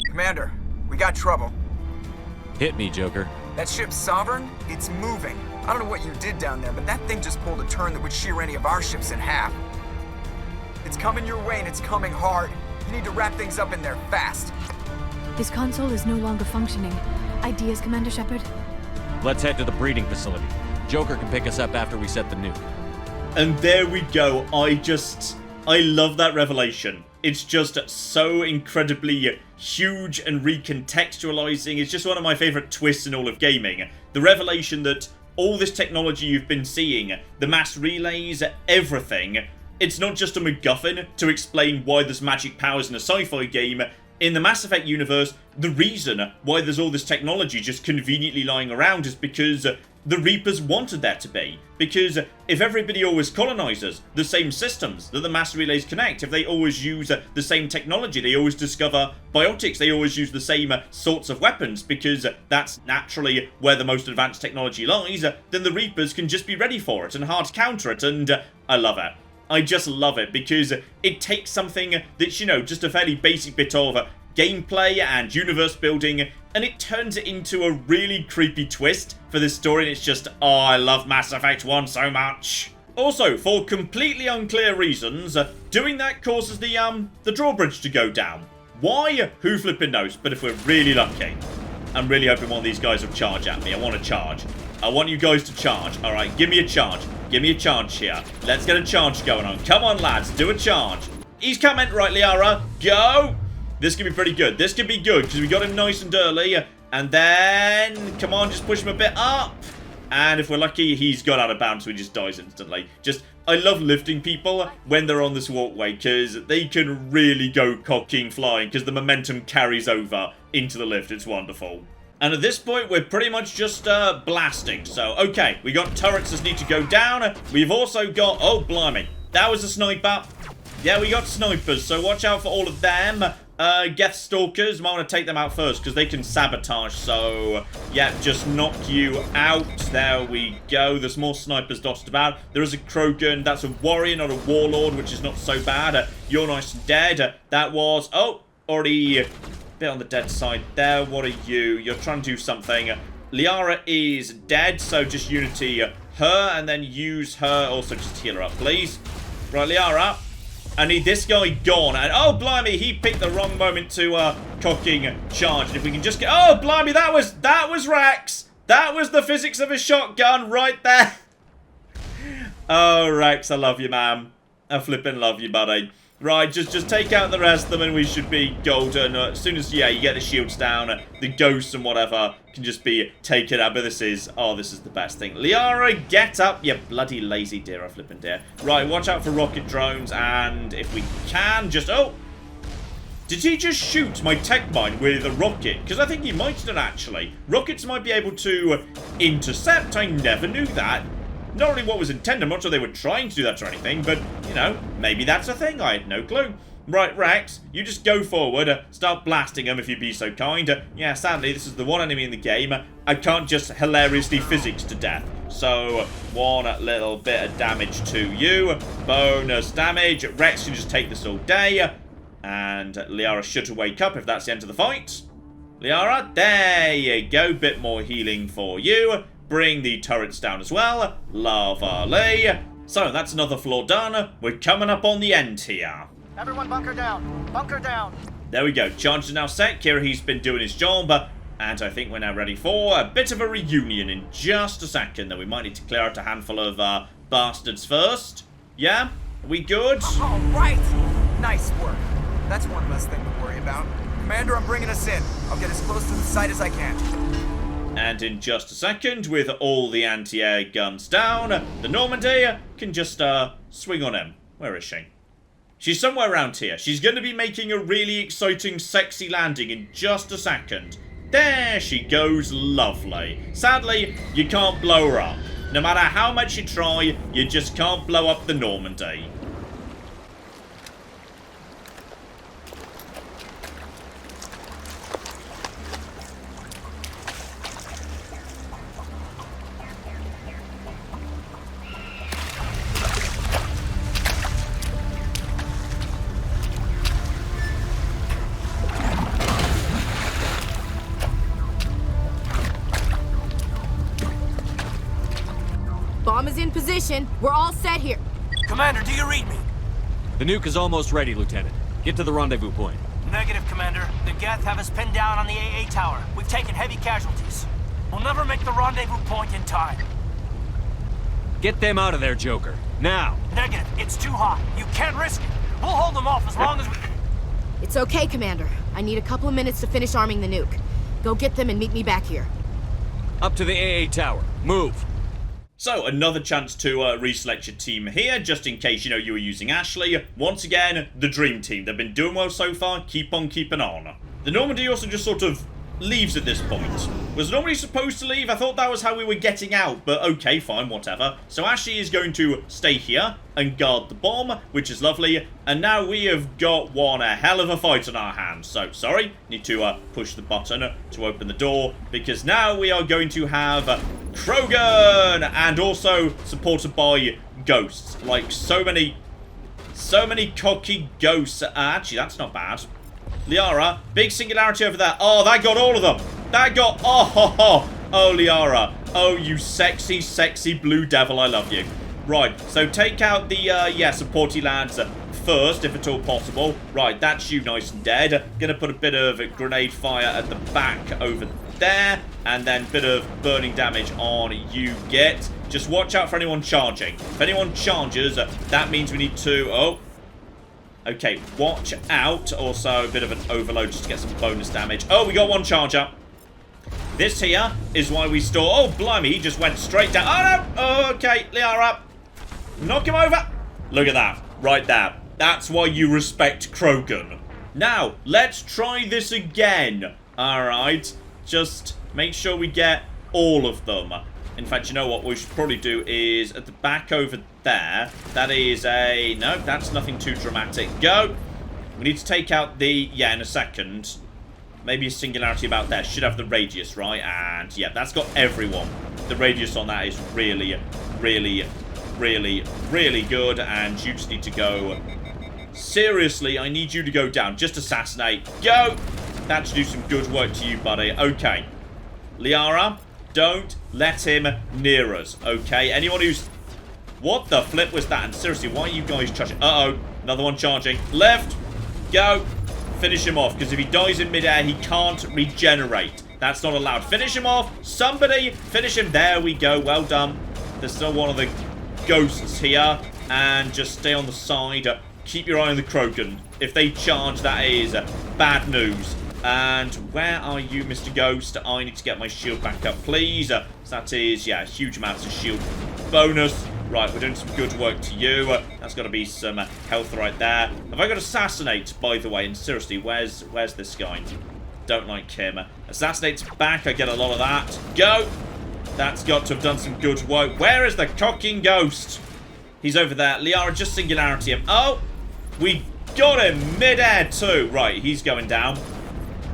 Commander, we got trouble. Hit me, Joker. That ship Saren, it's moving. I don't know what you did down there, but that thing just pulled a turn that would shear any of our ships in half. It's coming your way and it's coming hard. You need to wrap things up in there fast. This console is no longer functioning. Ideas, Commander Shepard? Let's head to the breeding facility. Joker can pick us up after we set the nuke. And there we go. I love that revelation. It's just so incredibly huge and recontextualizing. It's just one of my favorite twists in all of gaming. The revelation that all this technology you've been seeing, the mass relays, everything, it's not just a MacGuffin to explain why there's magic powers in a sci-fi game. In the Mass Effect universe, the reason why there's all this technology just conveniently lying around is because the Reapers wanted there to be. Because if everybody always colonizes the same systems that the mass relays connect, if they always use the same technology, they always discover biotics, they always use the same sorts of weapons, because that's naturally where the most advanced technology lies, then the Reapers can just be ready for it and hard counter it, and I love it. I just love it, because it takes something that's, you know, just a fairly basic bit of gameplay and universe building, and it turns it into a really creepy twist for this story, and it's just, oh, I love Mass Effect 1 so much. Also, for completely unclear reasons, doing that causes the drawbridge to go down. Why? Who flipping knows? But if we're really lucky, I'm really hoping one of these guys will charge at me. I want to charge. I want you guys to charge. Alright, give me a charge. Give me a charge here. Let's get a charge going on. Come on, lads. Do a charge. He's coming. Right, Liara. Go. This could be pretty good. This could be good because we got him nice and early. And then, come on, just push him a bit up. And if we're lucky, he's got out of bounds, so he just dies instantly. Just, I love lifting people when they're on this walkway because they can really go cocking flying because the momentum carries over into the lift. It's wonderful. And at this point, we're pretty much just blasting. So, okay, we got turrets that need to go down. We've also got, oh, blimey, that was a sniper. Yeah, we got snipers, so watch out for all of them. Geth Stalkers, might want to take them out first because they can sabotage. So, yeah, just knock you out. There we go. There's more snipers dotted about. There is a Krogan. That's a warrior, not a warlord, which is not so bad. You're nice and dead. That was, oh, already bit on the dead side there. What are you? You're trying to do something. Liara is dead, so just unity her and then use her. Also, just heal her up, please. Right, Liara. I need this guy gone. And oh, blimey, he picked the wrong moment to cocking charge. And if we can just get, oh, blimey, that was Rex. That was the physics of a shotgun right there. Oh, Rex, I love you, man. I flippin' love you, buddy. Right, just take out the rest of them and we should be golden. As soon as, yeah, you get the shields down, the ghosts and whatever can just be taken out. But this is the best thing. Liara, get up, you bloody lazy deer, flippin' deer. Right, watch out for rocket drones, and if we can, just, oh! Did he just shoot my tech mine with a rocket? Because I think he might have done, actually. Rockets might be able to intercept, I never knew that. Not really what was intended, I'm not sure they were trying to do that or anything, but, you know, maybe that's a thing, I had no clue. Right, Rex, you just go forward, start blasting them if you'd be so kind. Yeah, sadly, this is the one enemy in the game I can't just hilariously physics to death. So, one little bit of damage to you, bonus damage. Rex can just take this all day, and Liara should wake up if that's the end of the fight. Liara, there you go, bit more healing for you. Bring the turrets down as well. Lovely. So, that's another floor done. We're coming up on the end here. Everyone bunker down. Bunker down. There we go. Charge is now set. Kirahi's been doing his job. And I think we're now ready for a bit of a reunion in just a second. Though we might need to clear out a handful of bastards first. Yeah? Are we good? All right. Nice work. That's one less thing to worry about. Commander, I'm bringing us in. I'll get as close to the site as I can. And in just a second, with all the anti-air guns down, the Normandy can just swing on him. Where is she? She's somewhere around here. She's going to be making a really exciting, sexy landing in just a second. There she goes, lovely. Sadly, you can't blow her up. No matter how much you try, you just can't blow up the Normandy. Bomb is in position. We're all set here. Commander, do you read me? The nuke is almost ready, Lieutenant. Get to the rendezvous point. Negative, Commander. The Geth have us pinned down on the AA tower. We've taken heavy casualties. We'll never make the rendezvous point in time. Get them out of there, Joker. Now! Negative. It's too hot. You can't risk it. We'll hold them off as long as we... It's okay, Commander. I need a couple of minutes to finish arming the nuke. Go get them and meet me back here. Up to the AA tower. Move! So, another chance to reselect your team here, just in case, you know, you were using Ashley. Once again, the Dream Team. They've been doing well so far. Keep on keeping on. The Normandy also just sort of leaves at this point. Was Normandy supposed to leave? I thought that was how we were getting out, but okay, fine, whatever. So Ashley is going to stay here and guard the bomb, which is lovely. And now we have got a hell of a fight on our hands. So, sorry, need to push the button to open the door, because now we are going to have Krogan, and also supported by ghosts. Like, so many cocky ghosts. Actually, that's not bad. Liara, big singularity over there. Oh, that got all of them. That got... Oh, Liara. Oh, you sexy, sexy blue devil. I love you. Right, so take out the, supporty lads first, if at all possible. Right, that's you nice and dead. Gonna put a bit of grenade fire at the back over there. And then bit of burning damage on you get. Just watch out for anyone charging. If anyone charges, that means we need to... Oh. Okay, watch out. Also, a bit of an overload just to get some bonus damage. Oh, we got one charger. This here is why we store... Oh, blimey, he just went straight down. Oh, no. Okay, Liara. Knock him over. Look at that. Right there. That's why you respect Krogan. Now, let's try this again. Alright. Just make sure we get all of them. In fact, you know what we should probably do is at the back over there. That is a... No, that's nothing too dramatic. Go. We need to take out the... Yeah, in a second. Maybe a singularity about there. Should have the radius, right? And yeah, that's got everyone. The radius on that is really, really, really, really good. And you just need to go... Seriously, I need you to go down. Just assassinate. Go! That should do some good work to you, buddy. Okay. Liara, don't let him near us, okay? Anyone who's... What the flip was that? And seriously, why are you guys charging? Uh-oh. Another one charging. Left. Go. Finish him off, because if he dies in midair, he can't regenerate. That's not allowed. Finish him off. Somebody finish him. There we go. Well done. There's still one of the ghosts here. And just stay on the side keep your eye on the Krogan. If they charge, that is bad news. And where are you, Mr. Ghost? I need to get my shield back up, please. So that is, yeah, huge amounts of shield bonus. Right, we're doing some good work to you. That's got to be some health right there. Have I got Assassinate, by the way? And seriously, where's this guy? Don't like him. Assassinate's back. I get a lot of that. Go! That's got to have done some good work. Where is the cocking ghost? He's over there. Liara, just singularity him. Oh! We got him mid-air too. Right, he's going down.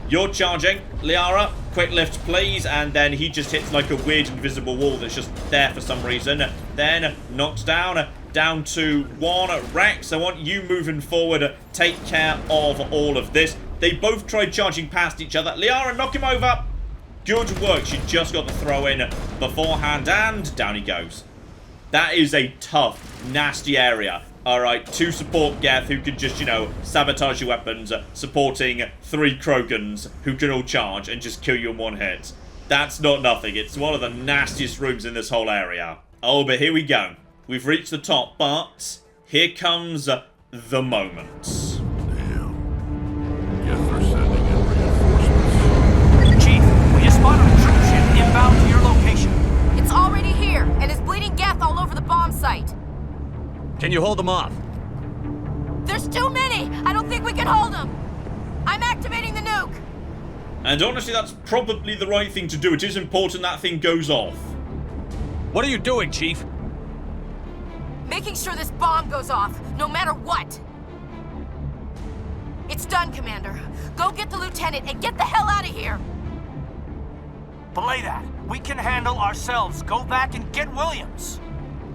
You're charging. Liara, quick lift, please. And then he just hits like a weird invisible wall that's just there for some reason. Then knocked down. Down to 1. Rex, I want you moving forward. Take care of all of this. They both tried charging past each other. Liara, knock him over. Good work. She just got the throw in beforehand. And down he goes. That is a tough, nasty area. Alright, 2 support Geth who can just, you know, sabotage your weapons, supporting 3 Krogans who can all charge and just kill you in 1 hit. That's not nothing. It's one of the nastiest rooms in this whole area. Oh, but here we go. We've reached the top, but here comes the moment. Damn. Geth are sending in reinforcements. Chief, we just spotted a troop ship inbound to your location. It's already here, and is bleeding Geth all over the bomb site. Can you hold them off? There's too many! I don't think we can hold them! I'm activating the nuke! And honestly, that's probably the right thing to do. It is important that thing goes off. What are you doing, Chief? Making sure this bomb goes off, no matter what! It's done, Commander. Go get the lieutenant and get the hell out of here! Belay that. We can handle ourselves. Go back and get Williams.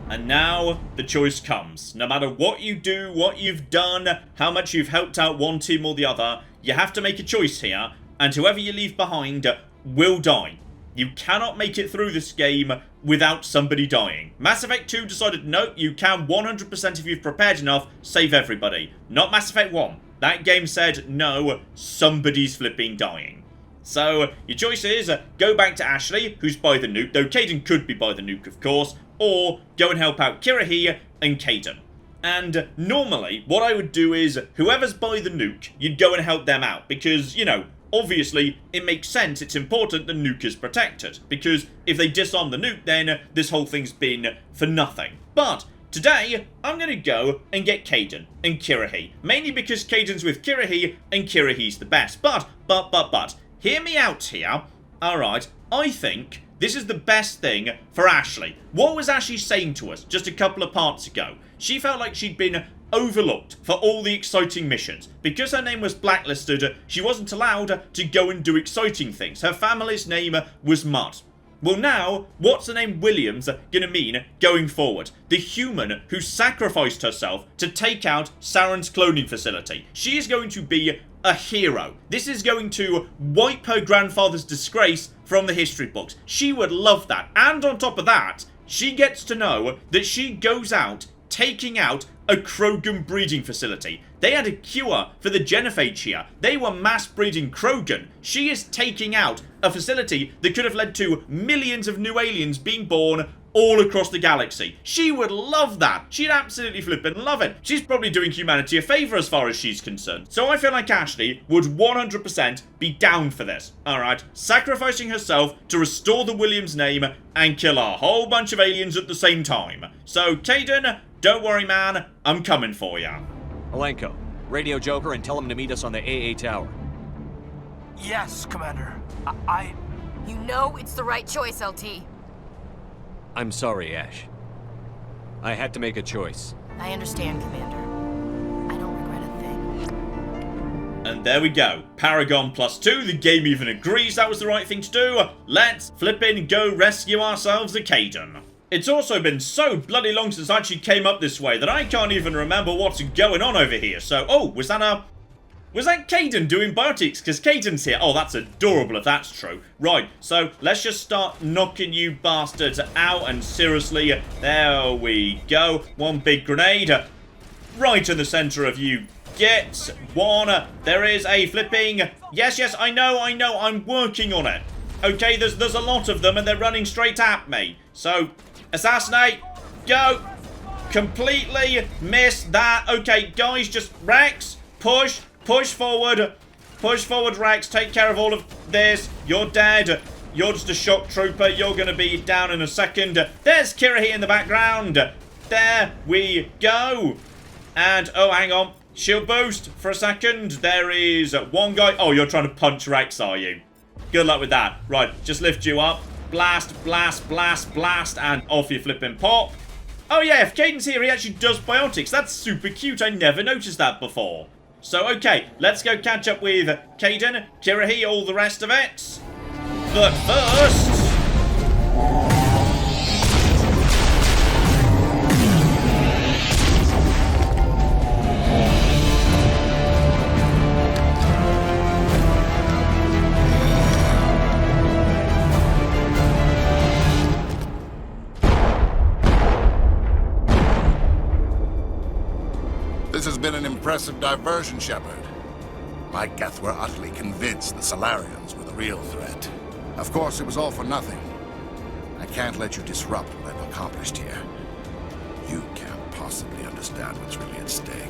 And now, the choice comes. No matter what you do, what you've done, how much you've helped out one team or the other, you have to make a choice here, and whoever you leave behind will die. You cannot make it through this game without somebody dying. Mass Effect 2 decided, no, you can 100% if you've prepared enough, save everybody. Not Mass Effect 1. That game said, no, somebody's flipping dying. So, your choice is, go back to Ashley, who's by the nuke, though Kaidan could be by the nuke, of course, or go and help out Kirrahe and Kaidan. And normally, what I would do is, whoever's by the nuke, you'd go and help them out, because, you know, obviously, it makes sense, it's important the nuke is protected, because if they disarm the nuke, then this whole thing's been for nothing. But today, I'm going to go and get Kaidan and Kirrahe, mainly because Kaidan's with Kirrahe and Kirrahe's the best. But, hear me out here. Alright, I think this is the best thing for Ashley. What was Ashley saying to us just a couple of parts ago? She felt like she'd been overlooked for all the exciting missions. Because her name was blacklisted, she wasn't allowed to go and do exciting things. Her family's name was Mud. Well now, what's the name Williams gonna mean going forward? The human who sacrificed herself to take out Saren's cloning facility. She is going to be a hero. This is going to wipe her grandfather's disgrace from the history books. She would love that. And on top of that, she gets to know that she goes out taking out a Krogan breeding facility. They had a cure for the genophage here. They were mass breeding Krogan. She is taking out a facility that could have led to millions of new aliens being born all across the galaxy. She would love that. She'd absolutely flippin' love it. She's probably doing humanity a favor as far as she's concerned. So I feel like Ashley would 100% be down for this. Alright, sacrificing herself to restore the Williams name and kill a whole bunch of aliens at the same time. So Kaidan, don't worry man, I'm coming for ya. Alenko, radio Joker and tell him to meet us on the AA tower. Yes, Commander. You know it's the right choice, LT. I'm sorry, Ash. I had to make a choice. I understand, Commander. I don't regret a thing. And there we go. Paragon +2. The game even agrees that was the right thing to do. Let's flippin' go rescue ourselves a Kaidan. It's also been so bloody long since I actually came up this way that I can't even remember what's going on over here. So, oh, was that Kaidan doing biotics? Because Kaidan's here. Oh, that's adorable if that's true. Right, so let's just start knocking you bastards out. And seriously, there we go. One big grenade. Right in the center of you. Get one. There is a flipping... Yes, I know. I'm working on it. Okay, there's a lot of them and they're running straight at me. So, assassinate. Go. Completely missed that. Okay, guys, just Rex, push forward. Push forward, Rex. Take care of all of this. You're dead. You're just a shock trooper. You're going to be down in a second. There's Kirahi in the background. There we go. And, oh, hang on. Shield boost for a second. There is one guy. Oh, you're trying to punch Rex, are you? Good luck with that. Right, just lift you up. Blast, blast, blast, blast, and off you flipping pop. Oh yeah, if Caden's here, he actually does biotics. That's super cute. I never noticed that before. So, okay, let's go catch up with Caden, Kirahi, all the rest of it. But first... This has been an impressive diversion, Shepard. My Geth were utterly convinced the Salarians were the real threat. Of course, it was all for nothing. I can't let you disrupt what I've accomplished here. You can't possibly understand what's really at stake.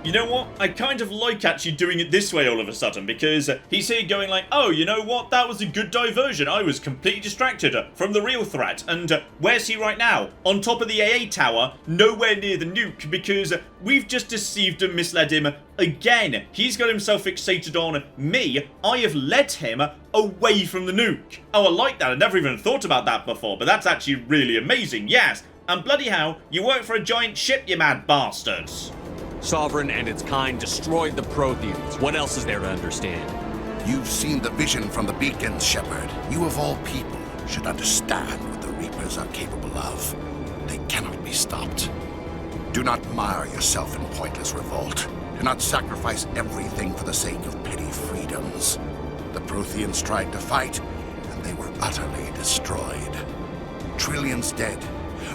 You know what? I kind of like actually doing it this way all of a sudden, because he's here going like, oh, you know what? That was a good diversion. I was completely distracted from the real threat. And where's he right now? On top of the AA tower, nowhere near the nuke, because we've just deceived and misled him again. He's got himself fixated on me. I have led him away from the nuke. Oh, I like that. I never even thought about that before, but that's actually really amazing. Yes. And bloody hell, you work for a giant ship, you mad bastards. Sovereign and its kind destroyed the Protheans. What else is there to understand? You've seen the vision from the beacons, Shepard. You of all people should understand what the Reapers are capable of. They cannot be stopped. Do not mire yourself in pointless revolt. Do not sacrifice everything for the sake of petty freedoms. The Protheans tried to fight, and they were utterly destroyed. Trillions dead.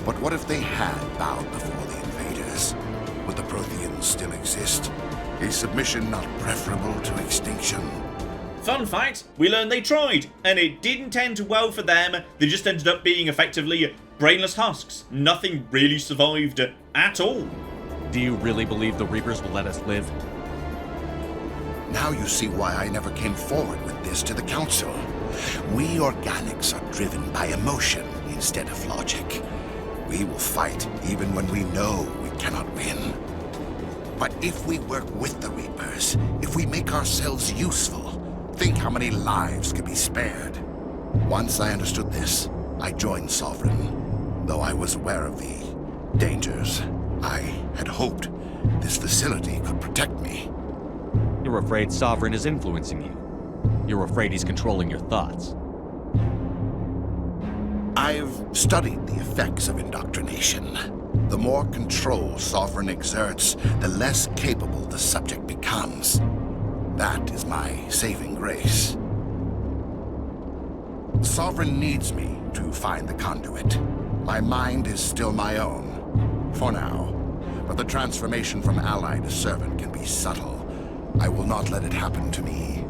But what if they had bowed before the invaders? Would the Protheans still exist? Is submission not preferable to extinction? Fun fact, we learned they tried, and it didn't end well for them. They just ended up being effectively brainless husks. Nothing really survived at all. Do you really believe the Reapers will let us live? Now you see why I never came forward with this to the Council. We organics are driven by emotion instead of logic. We will fight even when we know we cannot win. But if we work with the Reapers, if we make ourselves useful, think how many lives could be spared. Once I understood this, I joined Sovereign. Though I was aware of the dangers, I had hoped this facility could protect me. You're afraid Sovereign is influencing you. You're afraid he's controlling your thoughts. I've studied the effects of indoctrination. The more control Sovereign exerts, the less capable the subject becomes. That is my saving grace. Sovereign needs me to find the conduit. My mind is still my own, for now. But the transformation from ally to servant can be subtle. I will not let it happen to me.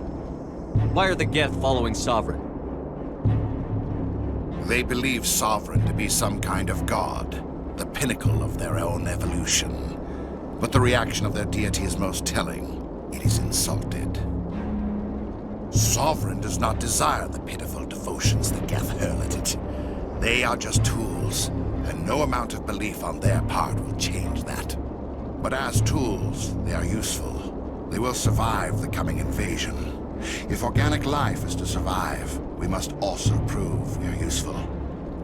Why are the Geth following Sovereign? They believe Sovereign to be some kind of god, the pinnacle of their own evolution. But the reaction of their deity is most telling. It is insulted. Sovereign does not desire the pitiful devotions the Geth hurl at it. They are just tools, and no amount of belief on their part will change that. But as tools, they are useful. They will survive the coming invasion. If organic life is to survive, we must also prove we are useful.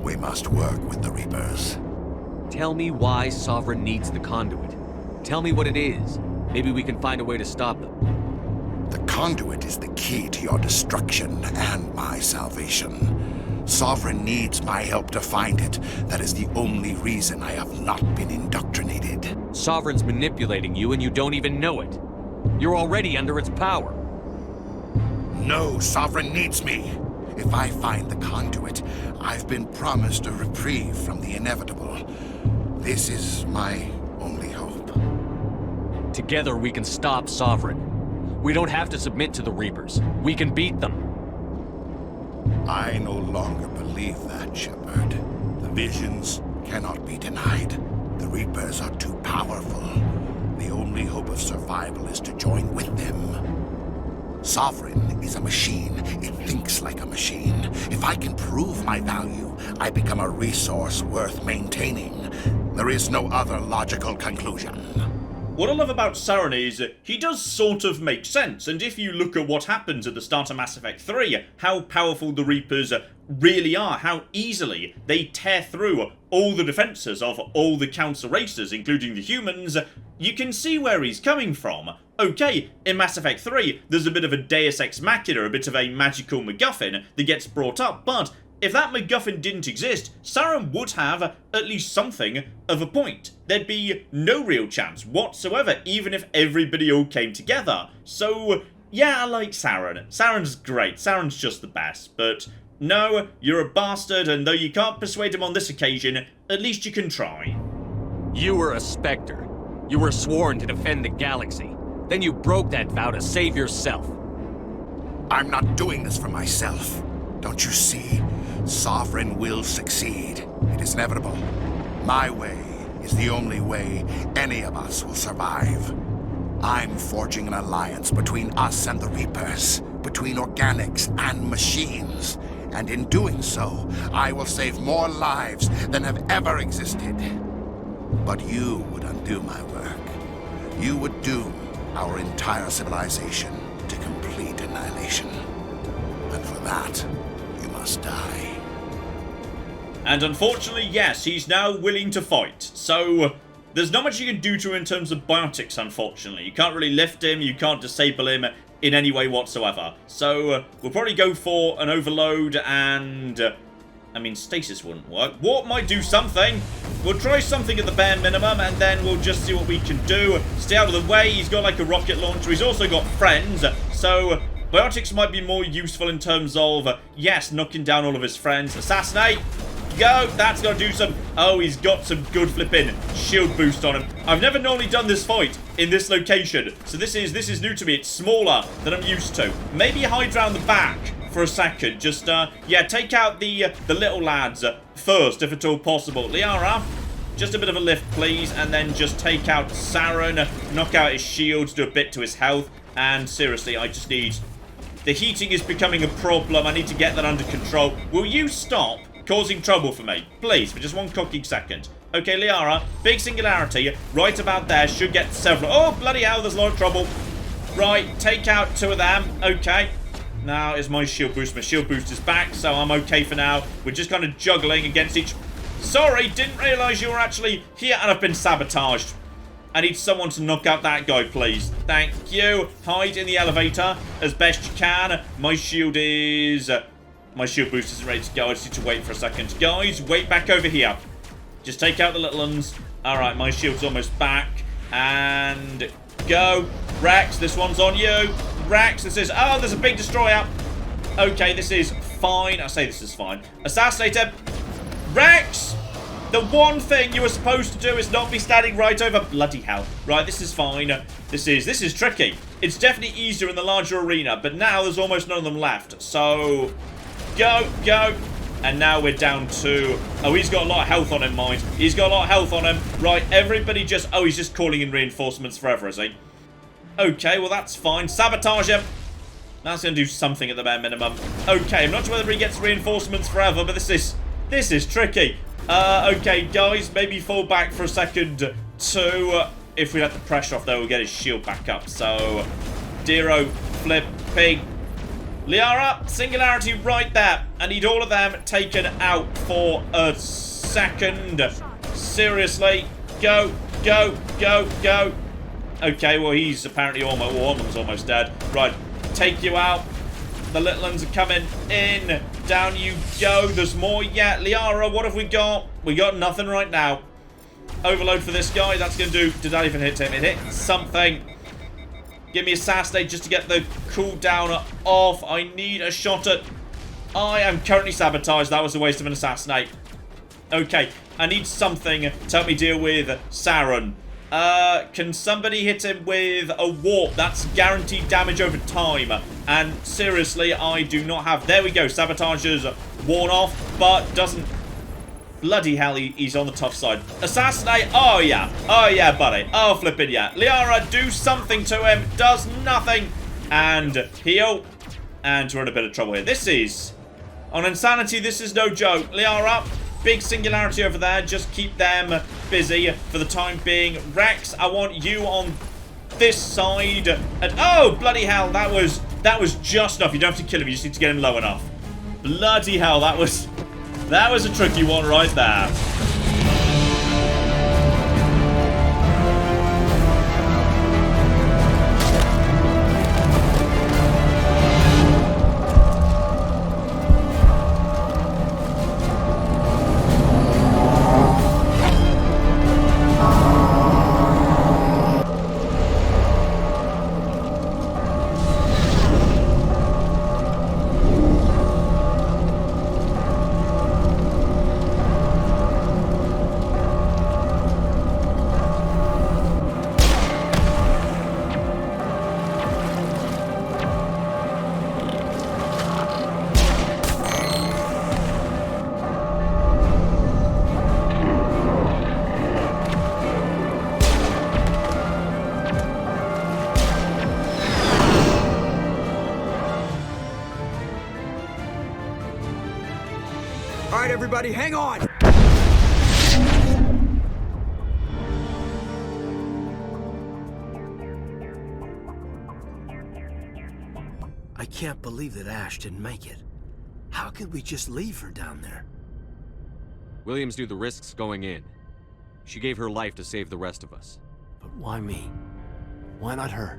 We must work with the Reapers. Tell me why Sovereign needs the conduit. Tell me what it is. Maybe we can find a way to stop them. The conduit is the key to your destruction and my salvation. Sovereign needs my help to find it. That is the only reason I have not been indoctrinated. Sovereign's manipulating you and you don't even know it. You're already under its power. No, Sovereign needs me. If I find the conduit, I've been promised a reprieve from the inevitable. This is my only hope. Together we can stop Sovereign. We don't have to submit to the Reapers. We can beat them. I no longer believe that, Shepard. The visions cannot be denied. The Reapers are too powerful. The only hope of survival is to join with them. Sovereign is a machine. It thinks like a machine. If I can prove my value, I become a resource worth maintaining. There is no other logical conclusion. What I love about Saren is he does sort of make sense, and if you look at what happens at the start of Mass Effect 3, how powerful the Reapers really are, how easily they tear through all the defences of all the council races, including the humans, you can see where he's coming from. Okay, in Mass Effect 3, there's a bit of a Deus Ex Machina, a bit of a magical MacGuffin that gets brought up, but if that MacGuffin didn't exist, Saren would have at least something of a point. There'd be no real chance whatsoever, even if everybody all came together. So, yeah, I like Saren. Saren's great. Saren's just the best. But, no, you're a bastard, and though you can't persuade him on this occasion, at least you can try. You were a Spectre. You were sworn to defend the galaxy. Then you broke that vow to save yourself. I'm not doing this for myself. Don't you see? Sovereign will succeed. It is inevitable. My way is the only way any of us will survive. I'm forging an alliance between us and the Reapers, between organics and machines. And in doing so, I will save more lives than have ever existed. But you would undo my work. You would doom our entire civilization to complete annihilation. And for that, you must die. And unfortunately, yes, he's now willing to fight. So, there's not much you can do to him in terms of biotics, unfortunately. You can't really lift him, you can't disable him in any way whatsoever. So, we'll probably go for an overload and... I mean, stasis wouldn't work. Warp might do something. We'll try something at the bare minimum, and then we'll just see what we can do. Stay out of the way. He's got, like, a rocket launcher. He's also got friends. So, biotics might be more useful in terms of, yes, knocking down all of his friends. Assassinate. Go. That's going to do some... Oh, he's got some good flipping shield boost on him. I've never normally done this fight in this location. So this is new to me. It's smaller than I'm used to. Maybe hide around the back for a second. Just, yeah, take out the little lads first, if at all possible. Liara, just a bit of a lift, please. And then just take out Saren. Knock out his shields. Do a bit to his health. And seriously, I just need... The heating is becoming a problem. I need to get that under control. Will you stop causing trouble for me? Please, for just one cooking second. Okay, Liara, big singularity. Right about there. Should get several. Oh, bloody hell, there's a lot of trouble. Right, take out 2 of them. Okay. Now is my shield boost. My shield boost is back, so I'm okay for now. We're just kind of juggling against each... Sorry, didn't realise you were actually here, and I've been sabotaged. I need someone to knock out that guy, please. Thank you. Hide in the elevator as best you can. My shield is... my shield boost isn't ready to go. I just need to wait for a second. Guys, wait back over here. Just take out the little ones. Alright, my shield's almost back. And... go. Rex, this one's on you. Rex, this is... Oh, there's a big destroyer. Okay, this is fine. I say this is fine. Assassinate him. Rex! The one thing you were supposed to do is not be standing right over... Bloody hell. Right, this is fine. This is tricky. It's definitely easier in the larger arena, but now there's almost none of them left. So... go, go. And now we're down to... Oh, he's got a lot of health on him, mind. He's got a lot of health on him. Right, everybody just... Oh, he's just calling in reinforcements forever, is he? Okay, well, that's fine. Sabotage him. That's going to do something at the bare minimum. Okay, I'm not sure whether he gets reinforcements forever, but this is tricky. Okay, guys, maybe fall back for a second to... if we let the pressure off, though, we'll get his shield back up. So, Dero, Flip, Pig, Liara, singularity right there. I need all of them taken out for a second. Seriously. Go, go, go, go. Okay, well, he's apparently almost... Well, one of them's almost dead. Right, take you out. The little ones are coming in. Down you go. There's more yet. Liara, what have we got? We got nothing right now. Overload for this guy. That's going to do... Did that even hit him? It hit something. Give me assassinate just to get the cooldown off. I need a shot at... I am currently sabotaged. That was a waste of an assassinate. Okay, I need something to help me deal with Saren. Can somebody hit him with a warp? That's guaranteed damage over time. And seriously, I do not have... There we go. Sabotage is worn off, but doesn't... Bloody hell, he's on the tough side. Assassinate! Oh yeah, buddy. Oh, flipping yeah. Liara, do something to him. Does nothing. And heal. And we're in a bit of trouble here. This is... On Insanity, this is no joke. Liara, big singularity over there. Just keep them busy for the time being. Rex, I want you on this side. And oh, bloody hell, that was just enough. You don't have to kill him, you just need to get him low enough. Bloody hell, that was a tricky one right there. Alright, everybody, hang on! I can't believe that Ash didn't make it. How could we just leave her down there? Williams knew the risks going in. She gave her life to save the rest of us. But why me? Why not her?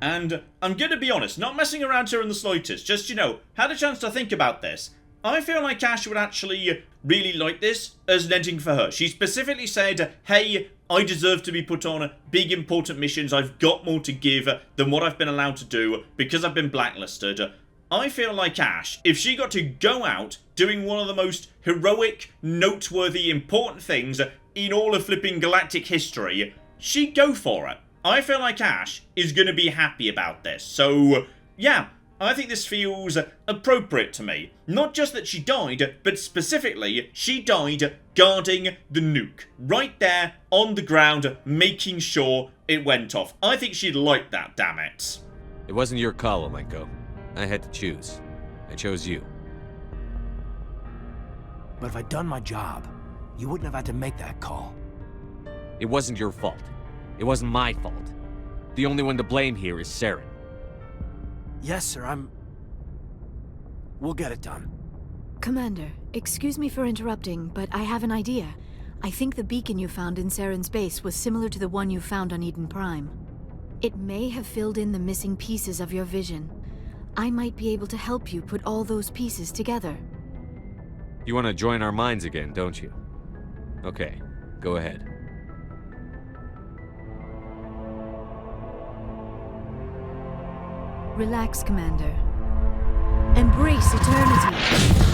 And I'm gonna be honest, not messing around here in the slightest, just, you know, had a chance to think about this. I feel like Ash would actually really like this as an ending for her. She specifically said, hey, I deserve to be put on big important missions. I've got more to give than what I've been allowed to do because I've been blacklisted. I feel like Ash, if she got to go out doing one of the most heroic, noteworthy, important things in all of flipping galactic history, she'd go for it. I feel like Ash is going to be happy about this. So, yeah, I think this feels appropriate to me. Not just that she died, but specifically, she died guarding the nuke. Right there, on the ground, making sure it went off. I think she'd like that, damn it. It wasn't your call, Olenko. I had to choose. I chose you. But if I'd done my job, you wouldn't have had to make that call. It wasn't your fault. It wasn't my fault. The only one to blame here is Saren. Yes, sir, We'll get it done. Commander, excuse me for interrupting, but I have an idea. I think the beacon you found in Saren's base was similar to the one you found on Eden Prime. It may have filled in the missing pieces of your vision. I might be able to help you put all those pieces together. You want to join our minds again, don't you? Okay, go ahead. Relax, Commander. Embrace eternity.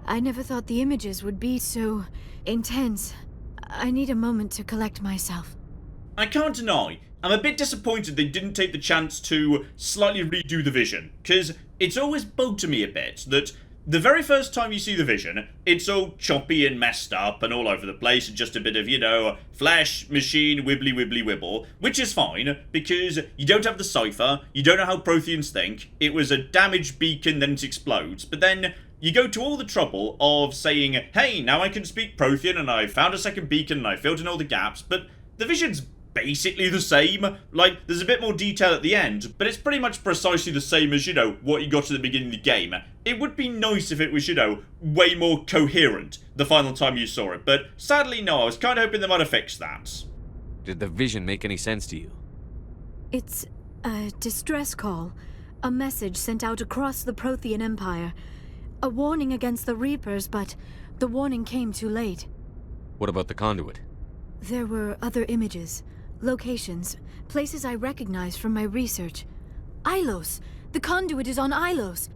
I never thought the images would be so intense. I need a moment to collect myself. I can't deny, I'm a bit disappointed they didn't take the chance to slightly redo the vision, because it's always bugged me a bit that the very first time you see the vision, it's all choppy and messed up and all over the place and just a bit of, you know, flesh, machine, wibbly wibbly wibble, which is fine, because you don't have the cipher, you don't know how Protheans think, it was a damaged beacon, then it explodes, but then you go to all the trouble of saying, hey, now I can speak Prothean and I found a second beacon and I filled in all the gaps, but the vision's basically the same. Like, there's a bit more detail at the end, but it's pretty much precisely the same as, you know, what you got at the beginning of the game. It would be nice if it was, you know, way more coherent the final time you saw it, but sadly, no, I was kind of hoping they might have fixed that. Did the vision make any sense to you? It's a distress call. A message sent out across the Prothean Empire. A warning against the Reapers, but the warning came too late. What about the conduit? There were other images, locations, places I recognized from my research. Ilos! The conduit is on Ilos!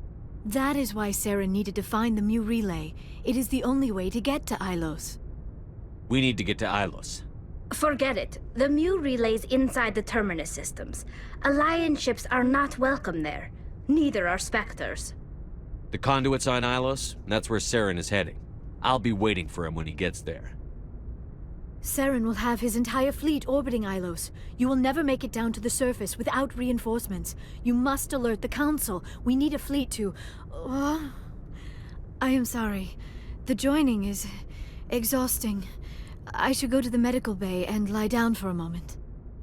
That is why Saren needed to find the Mu relay. It is the only way to get to Ilos. We need to get to Ilos. Forget it. The Mu relay's inside the Terminus systems. Alliance ships are not welcome there. Neither are Spectres. The conduit's on Ilos, and that's where Saren is heading. I'll be waiting for him when he gets there. Saren will have his entire fleet orbiting Ilos. You will never make it down to the surface without reinforcements. You must alert the Council. We need a fleet to... I am sorry. The joining is exhausting. I should go to the medical bay and lie down for a moment.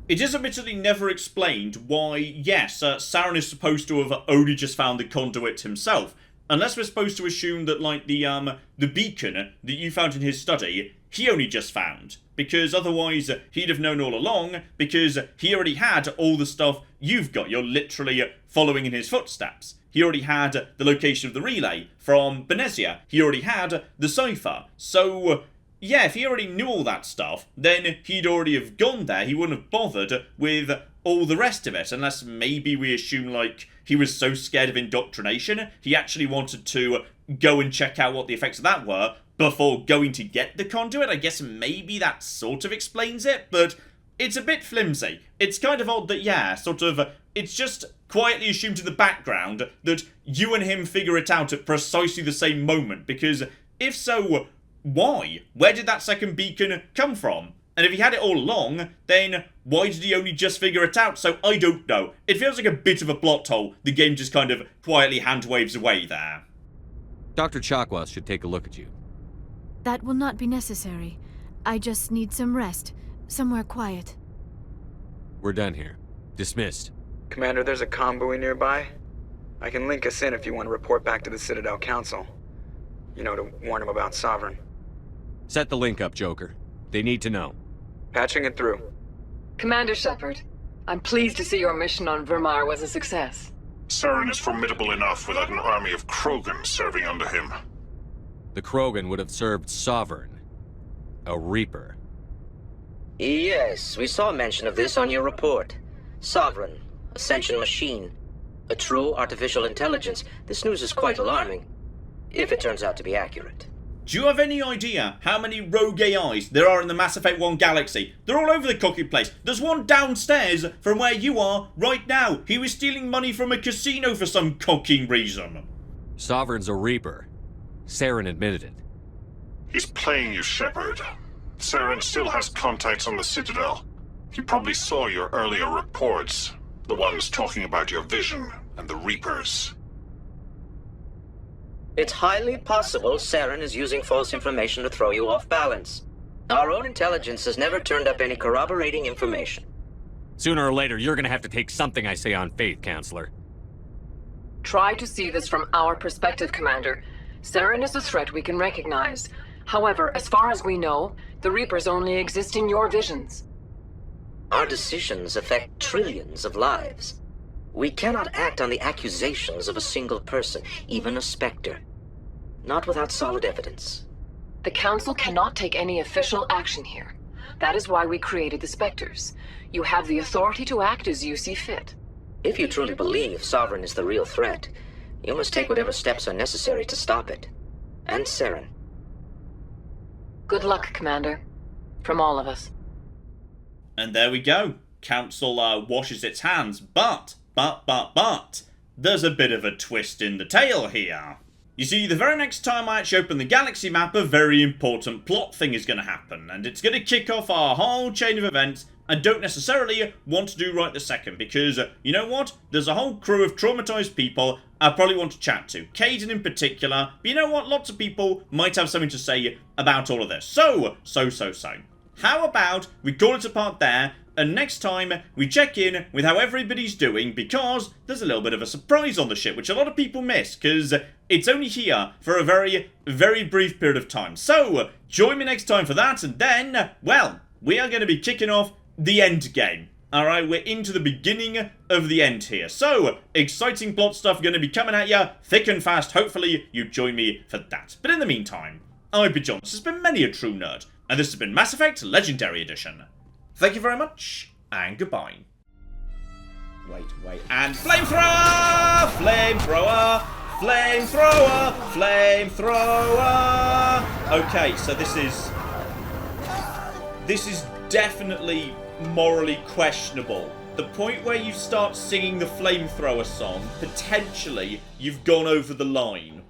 It is admittedly never explained why, yes, Saren is supposed to have only just found the conduit himself. Unless we're supposed to assume that, like, the beacon that you found in his study, he only just found. Because otherwise, he'd have known all along, because he already had all the stuff you've got. You're literally following in his footsteps. He already had the location of the relay from Benezia. He already had the cipher. So, yeah, if he already knew all that stuff, then he'd already have gone there. He wouldn't have bothered with all the rest of it, unless maybe we assume, like, he was so scared of indoctrination, he actually wanted to go and check out what the effects of that were before going to get the conduit. I guess maybe that sort of explains it, but it's a bit flimsy. It's kind of odd that, yeah, sort of, it's just quietly assumed in the background that you and him figure it out at precisely the same moment, because if so, why? Where did that second beacon come from? And if he had it all along, then why did he only just figure it out? So I don't know. It feels like a bit of a plot hole. The game just kind of quietly hand waves away there. Dr. Chakwas should take a look at you. That will not be necessary. I just need some rest. Somewhere quiet. We're done here. Dismissed. Commander, there's a convoy nearby. I can link us in if you want to report back to the Citadel Council. You know, to warn them about Sovereign. Set the link up, Joker. They need to know. Patching it through. Commander Shepard, I'm pleased to see your mission on Virmire was a success. Saren is formidable enough without an army of Krogan serving under him. The Krogan would have served Sovereign. A Reaper. Yes, we saw mention of this on your report. Sovereign, Ascension machine. A true artificial intelligence. This news is quite alarming. If it turns out to be accurate. Do you have any idea how many rogue AIs there are in the Mass Effect 1 galaxy? They're all over the cookie place. There's one downstairs from where you are right now. He was stealing money from a casino for some cocking reason. Sovereign's a Reaper. Saren admitted it. He's playing you, Shepard. Saren still has contacts on the Citadel. He probably saw your earlier reports. The ones talking about your vision and the Reapers. It's highly possible Saren is using false information to throw you off balance. Our own intelligence has never turned up any corroborating information. Sooner or later, you're gonna have to take something I say on faith, Counselor. Try to see this from our perspective, Commander. Saren is a threat we can recognize. However, as far as we know, the Reapers only exist in your visions. Our decisions affect trillions of lives. We cannot act on the accusations of a single person, even a Spectre. Not without solid evidence. The Council cannot take any official action here. That is why we created the Spectres. You have the authority to act as you see fit. If you truly believe Sovereign is the real threat, you must take whatever steps are necessary to stop it. And Saren. Good luck, Commander. From all of us. And there we go. Council washes its hands, but, there's a bit of a twist in the tale here. You see, the very next time I actually open the galaxy map, a very important plot thing is going to happen, and it's going to kick off our whole chain of events I don't necessarily want to do right this second, because, you know what? There's a whole crew of traumatized people I probably want to chat to. Caden in particular, but you know what? Lots of people might have something to say about all of this. So. How about we call it a part there, and next time we check in with how everybody's doing, because there's a little bit of a surprise on the ship, which a lot of people miss, because it's only here for a very, very brief period of time. So, join me next time for that, and then, well, we are going to be kicking off the end game. Alright, we're into the beginning of the end here. So, exciting plot stuff going to be coming at you thick and fast. Hopefully, you join me for that. But in the meantime, I've been John. This has been Many a True Nerd. And this has been Mass Effect Legendary Edition. Thank you very much, and goodbye. Wait. And flamethrower! Flamethrower! Flamethrower! Flamethrower! Okay, so this is definitely morally questionable. The point where you start singing the flamethrower song, potentially you've gone over the line.